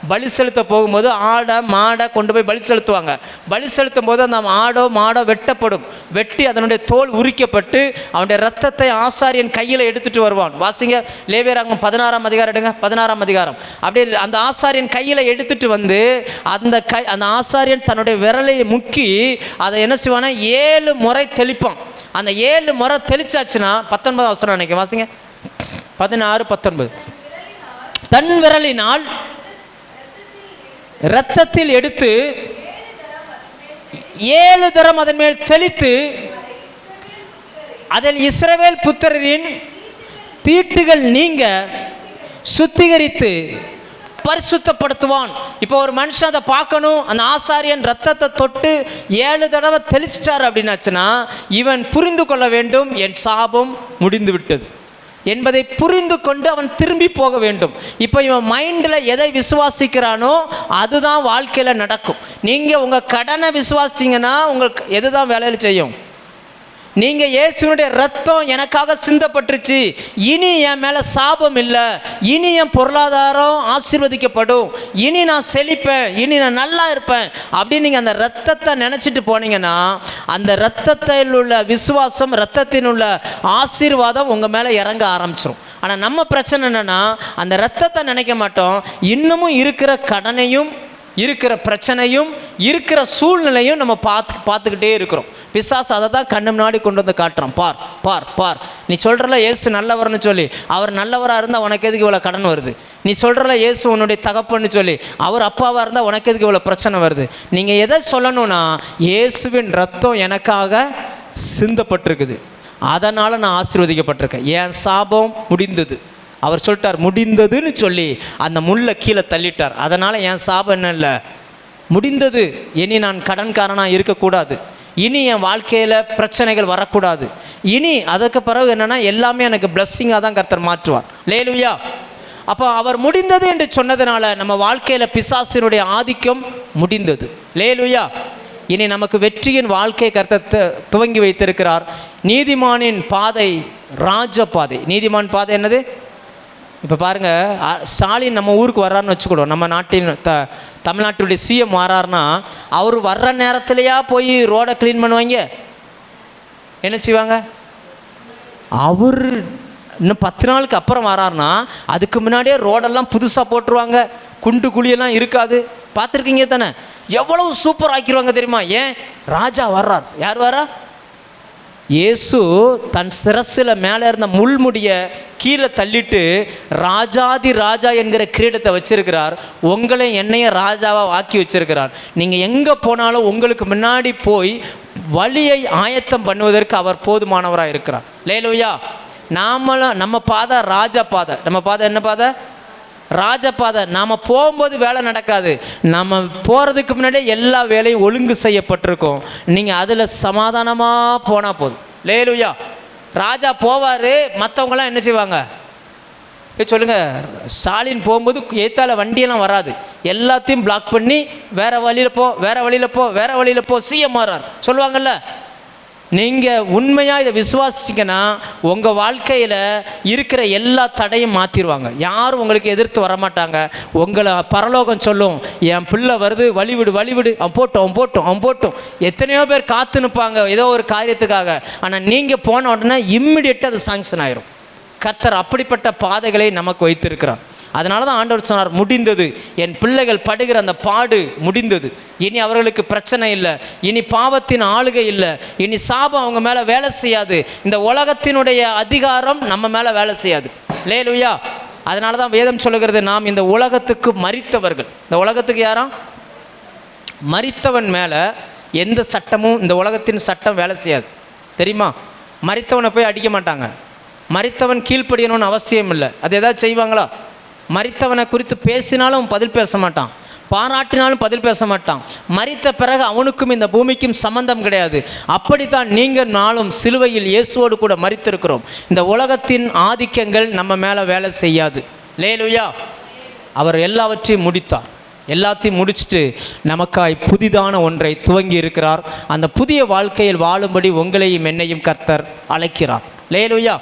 [SPEAKER 3] பலி செலுத்த போகும்போது ஆடை மாடை கொண்டு போய் பலி செலுத்துவாங்க. பலி செலுத்தும் போது அந்த ஆடோ மாடோ வெட்டப்படும். வெட்டி அதனுடைய தோல் உரிக்கப்பட்டு அவனுடைய ரத்தத்தை ஆசாரியன் கையில் எடுத்துகிட்டு வருவான். வாசிங்க, லேவியராகமம் 16ஆம் அதிகாரம் எடுங்க. 16ஆம் அதிகாரம். அப்படியே அந்த ஆசாரியன் கையில் எடுத்துகிட்டு அந்த ஆசாரியன் தன்னுடைய விரலை முக்கி அதை என்ன செய்வானா, 7 முறை தெளிப்பான். அந்த 7 முறை தெளிச்சாச்சுன்னா 19ஆம் வசனம் நினைக்க வாசிங்க. 16, 19. தன் விரலினால் இரத்தத்தில் எடுத்து 7 தரம் அதன் மேல் தெளித்து அதில் இஸ்ரவேல் புத்திரரின் தீட்டுகள் நீங்க சுத்திகரித்து பரிசுத்தப்படுத்துவான். இப்போ ஒரு மனுஷன் அதை பார்க்கணும், அந்த ஆசாரியன் ரத்தத்தை தொட்டு 7 தடவை தெளிச்சிட்டார் அப்படின்னாச்சுன்னா, இவன் புரிந்து கொள்ள வேண்டும், என் சாபம் முடிந்து விட்டது. என்பதை புரிந்து கொண்டு அவன் திரும்பி போக வேண்டும். இப்போ இவன் மைண்டில் எதை விசுவாசிக்கிறானோ அதுதான் வாழ்க்கையில் நடக்கும். நீங்கள் உங்கள் கடனை விசுவாசிச்சிங்கன்னா உங்களுக்கு எதுதான் வேலையில் செய்யும்? நீங்கள் இயேசுனுடைய ரத்தம் எனக்காக சிந்தப்பட்டுருச்சு, இனி என் மேலே சாபம் இல்லை, இனி என் பொருளாதாரம் ஆசீர்வதிக்கப்படும், இனி நான் செழிப்பேன், இனி நான் நல்லா இருப்பேன் அப்படின்னு நீங்கள் அந்த ரத்தத்தை நினச்சிட்டு போனீங்கன்னா அந்த ரத்தத்தில் உள்ள விசுவாசம், ரத்தத்தின் உள்ள ஆசீர்வாதம் உங்கள் மேலே இறங்க ஆரம்பிச்சிடும். ஆனால் நம்ம பிரச்சனை என்னென்னா அந்த ரத்தத்தை நினைக்க மாட்டோம், இன்னமும் இருக்கிற கடனையும் இருக்கிற பிரச்சனையும் இருக்கிற சூழ்நிலையும் நம்ம பார்த்துக்கிட்டே இருக்கிறோம். பிசாசு அதை தான் கண்ணு முன்னாடி கொண்டு வந்து காட்டுறோம். பார் பார் பார், நீ சொல்கிறல இயேசு நல்லவர்னு சொல்லி, அவர் நல்லவராக இருந்தால் உனக்கு எதுக்கு இவ்வளோ கடன் வருது? நீ சொல்கிறல இயேசு உன்னுடைய தகப்பன்னு சொல்லி, அவர் அப்பாவாக இருந்தால் உனக்கு எதுக்கு இவ்வளோ பிரச்சனை வருது? நீங்கள் எதை சொல்லணும்னா இயேசுவின் ரத்தம் எனக்காக சிந்தப்பட்டிருக்குது, அதனால் நான் ஆசீர்வதிக்கப்பட்டிருக்கேன், என் சாபம் முடிந்தது. அவர் சொல்லிட்டார் முடிந்ததுன்னு சொல்லி அந்த முள்ளை கீழே தள்ளிட்டார். அதனால் என் சாபம் என்ன இல்லை, முடிந்தது. இனி நான் கடன்காரனாக இருக்கக்கூடாது, இனி என் வாழ்க்கையில் பிரச்சனைகள் வரக்கூடாது, இனி அதுக்கு பிறகு என்னென்னா எல்லாமே எனக்கு பிளஸ்ஸிங்காக தான் கர்த்தர் மாற்றுவார். லேலுயா. அப்போ அவர் முடிந்தது என்று சொன்னதுனால நம்ம வாழ்க்கையில் பிசாசினுடைய ஆதிக்கம் முடிந்தது. லேலுயா. இனி நமக்கு வெற்றியின் வாழ்க்கை கர்த்தர் துவங்கி வைத்திருக்கிறார். நீதிமானின் பாதை ராஜ பாதை. நீதிமான் பாதை என்னது? இப்போ பாருங்கள், ஸ்டாலின் நம்ம ஊருக்கு வர்றாருன்னு வச்சுக்கிடுவோம், நம்ம நாட்டின் தமிழ்நாட்டுடைய சிஎம் வர்றாருன்னா அவர் வர்ற நேரத்துலையா போய் ரோடை க்ளீன் பண்ணுவாங்க? என்ன செய்வாங்க? அவர் இன்னும் 10 நாளுக்கு அப்புறம் வராருன்னா அதுக்கு முன்னாடியே ரோடெல்லாம் புதுசாக போட்டுருவாங்க, குண்டு குழியெல்லாம் இருக்காது. பார்த்துருக்கீங்க தானே? எவ்வளவு சூப்பர் ஆக்கிடுவாங்க தெரியுமா? ஏன்? ராஜா வர்றார். யார் வர்றா? இயேசு தன் சிரசில் மேலே இருந்த முள்முடியை கீழே தள்ளிட்டு ராஜாதி ராஜா என்கிற கிரீடத்தை வச்சிருக்கிறார். உங்களை என்னைய ராஜாவாக ஆக்கி வச்சிருக்கிறார். நீங்கள் எங்கே போனாலும் உங்களுக்கு முன்னாடி போய் வழியை ஆயத்தம் பண்ணுவதற்கு அவர் போதுமானவராக இருக்கிறார். லேலுயா. நம்ம பாதை ராஜா பாதை. நம்ம பாதை என்ன பாதை? ராஜபாதை. நாம் போகும்போது வேலை நடக்காது, நம்ம போகிறதுக்கு முன்னாடியே எல்லா வேலையும் ஒழுங்கு செய்யப்பட்டிருக்கோம். நீங்கள் அதில் சமாதானமாக போனால் போதும். லேலுயா. ராஜா போவார், மற்றவங்களாம் என்ன செய்வாங்க? சொல்லுங்கள். ஸ்டாலின் போகும்போது ஏத்தால வண்டியெல்லாம் வராது, எல்லாத்தையும் பிளாக் பண்ணி வேறு வழியில் போ, வேறு வழியில் போ, வேறு வழியில் போ, சிஎம் மாறார் சொல்லுவாங்கள்ல. நீங்கள் உண்மையாக இதை விசுவாசிச்சிங்கன்னா உங்கள் வாழ்க்கையில் இருக்கிற எல்லா தடையும் மாற்றிடுவாங்க. யாரும் உங்களுக்கு எதிர்த்து வரமாட்டாங்க. உங்களை பரலோகம் சொல்லும், என் பிள்ளை வருது, வழிவிடு வழிவிடு, அவன் போட்டோம் அவன் போட்டோம் அவன் போட்டோம். எத்தனையோ பேர் காத்து நிற்பாங்க ஏதோ ஒரு காரியத்துக்காக. ஆனால் நீங்கள் போன உடனே இம்மிடியட்டாக அது சாங்ஷன் ஆயிரும். கர்த்தர் அப்படிப்பட்ட பாதைகளை நமக்கு வைத்திருக்கிறார். அதனால தான் ஆண்டவர் சொன்னார், முடிந்தது. என் பிள்ளைகள் படுகிற அந்த பாடு முடிந்தது. இனி அவர்களுக்கு பிரச்சனை இல்லை, இனி பாவத்தின் ஆளுகை இல்லை, இனி சாபம் அவங்க மேலே வேலை செய்யாது, இந்த உலகத்தினுடைய அதிகாரம் நம்ம மேலே வேலை செய்யாது. லேலுயா. அதனால தான் வேதம் சொல்லுகிறது, நாம் இந்த உலகத்துக்கு மரித்தவர்கள். இந்த உலகத்துக்கு யாரும் மரித்தவன் மேலே எந்த சட்டமும், இந்த உலகத்தின் சட்டம் வேலை செய்யாது தெரியுமா? மரித்தவனை போய் அடிக்க மாட்டாங்க, மரித்தவன் கீழ்ப்படியணும்னு அவசியம் இல்லை. அது எதாவது செய்வாங்களா? மரித்தவனை குறித்து பேசினாலும் பதில் பேச மாட்டான், பாராட்டினாலும் பதில் பேச மாட்டான். மரித்த பிறகு அவனுக்கும் இந்த பூமிக்கும் சம்பந்தம் கிடையாது. அப்படித்தான் நீங்கள் நாளும் சிலுவையில் இயேசுவோடு கூட மரித்திருக்கிறோம். இந்த உலகத்தின் ஆதிக்கங்கள் நம்ம மேலே வேலை செய்யாது. லேலுயா. அவர் எல்லாவற்றையும் முடித்தார். எல்லாத்தையும் முடிச்சுட்டு நமக்காய் புதிதான ஒன்றை துவங்கி இருக்கிறார். அந்த புதிய வாழ்க்கையில் வாழும்படி உங்களையும் என்னையும் கர்த்தர் அழைக்கிறார். லேலுயா.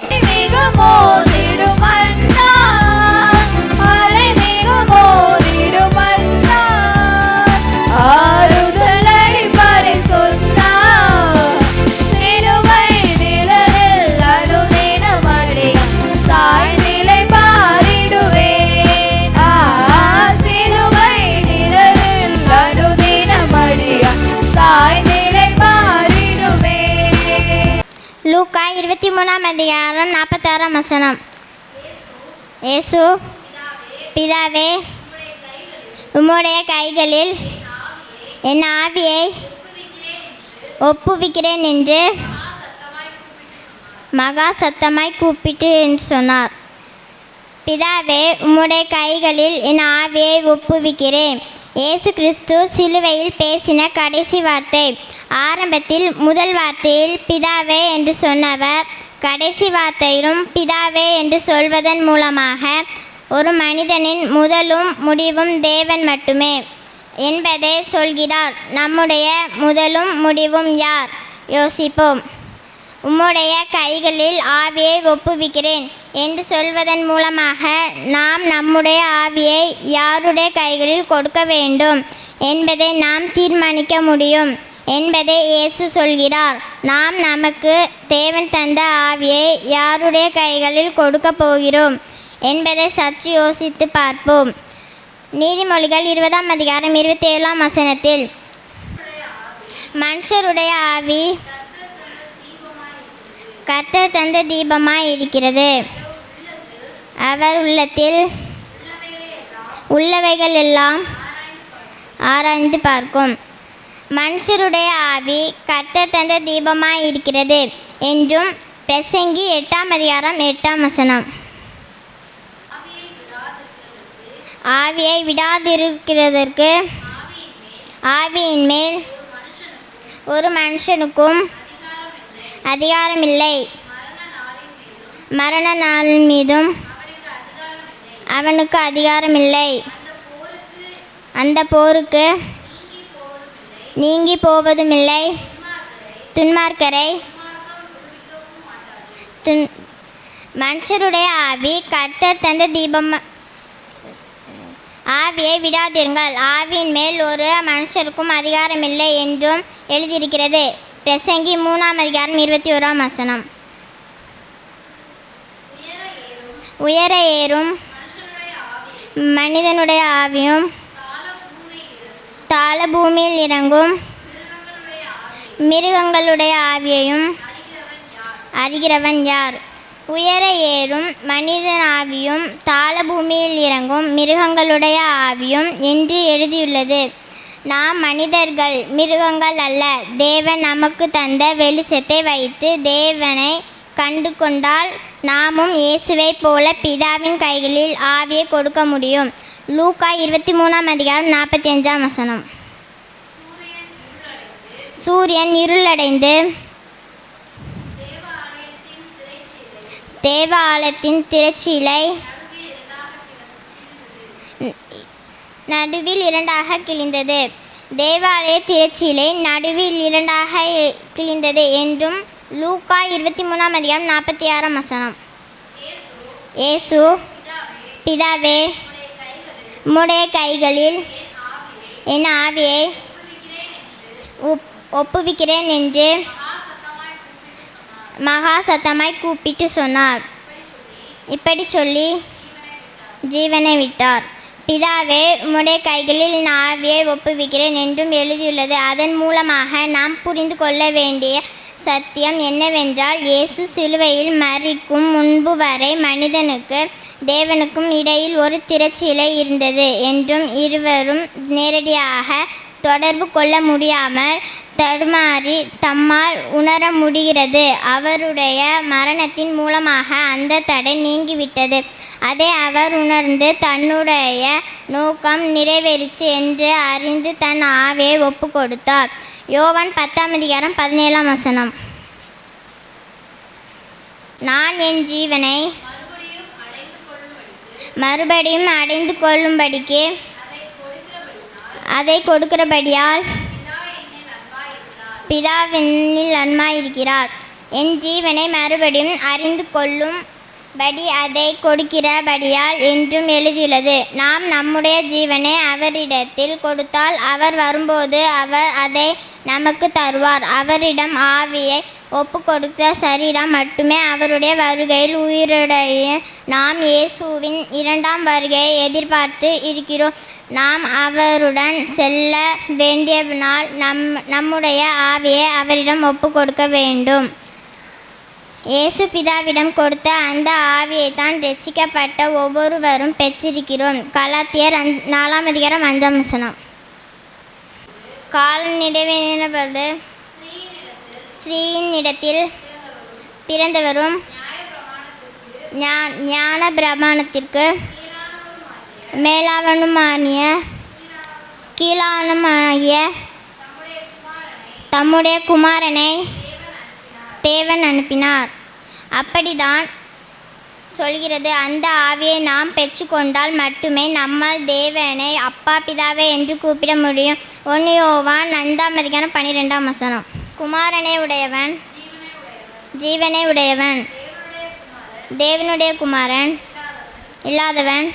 [SPEAKER 5] லூக்கா 23ஆம் அதிகாரம் 46ஆம் வசனம். இயேசு, பிதாவே, உம்முடைய கைகளில் என் ஆவியை ஒப்புவிக்கிறேன் என்று மகா சத்தமாய் கூப்பிட்டு என்று சொன்னார். பிதாவே, உம்முடைய கைகளில் என் ஆவியை ஒப்புவிக்கிறேன். இயேசு கிறிஸ்து சிலுவையில் பேசின கடைசி வார்த்தை. ஆரம்பத்தில் முதல் வார்த்தையில் பிதாவே என்று சொன்னவர் கடைசி வார்த்தையிலும் பிதாவே என்று சொல்வதன் மூலமாக ஒரு மனிதனின் முதலும் முடிவும் தேவன் மட்டுமே என்பதை சொல்கிறார். நம்முடைய முதலும் முடிவும் யார்? யோசிப்போம். உம்முடைய கைகளில் ஆவியை ஒப்புவிக்கிறேன் என்று சொல்வதன் மூலமாக நாம் நம்முடைய ஆவியை யாருடைய கைகளில் கொடுக்க வேண்டும் என்பதை நாம் தீர்மானிக்க முடியும் என்பதை இயேசு சொல்கிறார். நாம் நமக்கு தேவன் தந்த ஆவியை யாருடைய கைகளில் கொடுக்க போகிறோம் என்பதை சற்று யோசித்து பார்ப்போம். நீதிமொழிகள் 20ஆம் அதிகாரம் 27ஆம் வசனத்தில் மனுஷருடைய ஆவி கர்த்தர் தந்த தீபமாய் இருக்கிறது, அவர் உள்ளத்தில் உள்ளவைகள் எல்லாம் ஆராய்ந்து பார்க்கும். மனுஷருடைய ஆவி கர்த்தர் தந்த தீபமாய் இருக்கிறது என்றும் பிரசங்கி 8ஆம் அதிகாரம் 8ஆம் வசனம். ஆவியை விடாதிருக்கிறதற்கு ஆவியின் மேல் ஒரு மனுஷனுக்கும் அதிகாரமில்லை, மரண நாளின் மீதும் அவனுக்கு அதிகாரமில்லை, அந்த போருக்கு நீங்கி போவதுமில்லை, துன்மார்க்கரை மனுஷருடைய ஆவி கர்த்தர் தந்த தீபம். ஆவியை விடாதிருங்கள், ஆவியின் மேல் ஒரு மனுஷருக்கும் அதிகாரமில்லை என்றும் எழுதியிருக்கிறது. பிரசங்கி 3ஆம் அதிகாரம் 21ஆம் வசனம். உயர ஏறும் மனிதனுடைய ஆவியும் தாழ பூமியில் இறங்கும் மிருகங்களுடைய ஆவியையும் அறிகிறவன் யார்? உயர ஏறும் மனிதன் ஆவியும் தாழ பூமியில் இறங்கும் மிருகங்களுடைய ஆவியும் என்று எழுதியுள்ளது. நாம் மனிதர்கள், மிருகங்கள் அல்ல. தேவன் நமக்கு தந்த வெளிச்சத்தை வைத்து தேவனை கண்டு கொண்டால் நாமும் இயேசுவை போல பிதாவின் கைகளில் ஆவியை கொடுக்க முடியும். லூக்கா 23ஆம் அதிகாரம் 45ஆம் வசனம். சூரியன் இருளடைந்து தேவ ஆலயத்தின் திரைச்சீலை நடுவில் இரண்டாக கிழிந்தது. தேவாலய திரைச்சீலை நடுவில் இரண்டாக கிழிந்தது என்றும் லூக்கா 23ஆம் அதிகாரம் 46ஆம் வசனம். இயேசு பிதாவே உம்முடைய கைகளில் என் ஆவியை ஒப்புவிக்கிறேன் என்று மகா சத்தமாய் கூப்பிட்டு சொன்னார். இப்படி சொல்லி ஜீவனை விட்டார். பிதாவே உம்முடைய கைகளில் என் ஆவியை ஒப்புவிக்கிறேன் என்றும் எழுதியுள்ளது. அதன் மூலமாக நாம் புரிந்து கொள்ள வேண்டிய சத்தியம் என்னவென்றால், இயேசு சிலுவையில் மரிக்கும் முன்பு வரை மனிதனுக்கு தேவனுக்கும் இடையில் ஒரு திரைச்சீலை இருந்தது என்றும் இருவரும் நேரடியாக தொடர்பு கொள்ள முடியாமல் தடுமாறி தம்மால் உணர முடிகிறது. அவருடைய மரணத்தின் மூலமாக அந்த தடை நீங்கிவிட்டது. அதை அவர் உணர்ந்து தன்னுடைய நோக்கம் நிறைவேறிச்சு என்று அறிந்து தன் ஆவியை ஒப்பு கொடுத்தார். யோவான் 10ஆம் அதிகாரம் 17ஆம் வசனம். நான் என் ஜீவனை மறுபடியும் அடைந்து கொள்ளும்படிக்கு அதை கொடுக்கிறபடியால் பிதாவென்னில் அன்பாயிருக்கிறார். என் ஜீவனை மறுபடியும் அறிந்து கொள்ளும்படி அதை கொடுக்கிறபடியால் என்றும் எழுதியுள்ளது. நாம் நம்முடைய ஜீவனை அவரிடத்தில் கொடுத்தால் அவர் வரும்போது அவர் அதை நமக்கு தருவார். அவரிடம் ஆவியை ஒப்பு கொடுத்த சரீரம் மட்டுமே அவருடைய வருகையில் உயிருடைய நாம் இயேசுவின் 2ஆம் வருகையை எதிர்பார்த்து இருக்கிறோம். நாம் அவருடன் செல்ல வேண்டியனால் நம்முடைய ஆவியை அவரிடம் ஒப்பு கொடுக்க வேண்டும். இயேசு பிதாவிடம் கொடுத்த அந்த ஆவியை தான் ரட்சிக்கப்பட்ட ஒவ்வொருவரும் பெற்றிருக்கிறோம். கலாத்தியர் 4ஆம் அதிகாரம் 5ஆம் வசனம். காலம் நிறைவேறினபோது ஸ்ரீயின் இடத்தில் பிறந்தவரும் ஞான பிரமாணத்திற்கு கீழானுமாகிய தம்முடைய குமாரனை தேவன் அனுப்பினார். அப்படிதான் சொல்கிறது. அந்த ஆவியை நாம் பெற்றுக்கொண்டால் மட்டுமே நம்மால் தேவனை அப்பா பிதாவே என்று கூப்பிட முடியும். 1 யோவான் 5:12. குமாரனை உடையவன் ஜீவனை உடையவன், தேவனுடைய குமாரன் இல்லாதவன்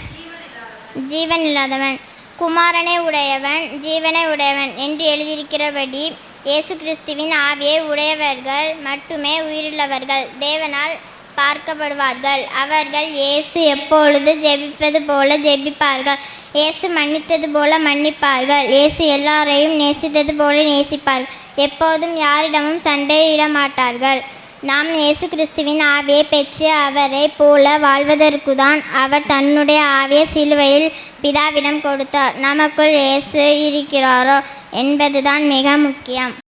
[SPEAKER 5] ஜீவன் இல்லாதவன். குமாரனை உடையவன் ஜீவனை உடையவன் என்று எழுதியிருக்கிறபடி இயேசு கிறிஸ்துவின் ஆவியை உடையவர்கள் மட்டுமே உயிருள்ளவர்கள், தேவனால் பார்க்கப்படுவார்கள். அவர்கள் இயேசு எப்பொழுது ஜெபிப்பது போல ஜெபிப்பார்கள், இயேசு மன்னித்தது போல மன்னிப்பார்கள், இயேசு எல்லாரையும் நேசித்தது போல நேசிப்பார்கள், எப்போதும் யாரிடமும் சண்டையிட மாட்டார்கள். நாம் இயேசு கிறிஸ்துவின் ஆவியை பெற்று அவரை போல வாழ்வதற்குதான் அவர் தன்னுடைய ஆவியை சிலுவையில் பிதாவிடம் கொடுத்தார். நமக்குள் இயேசு இருக்கிறாரோ என்பதுதான் மிக முக்கியம்.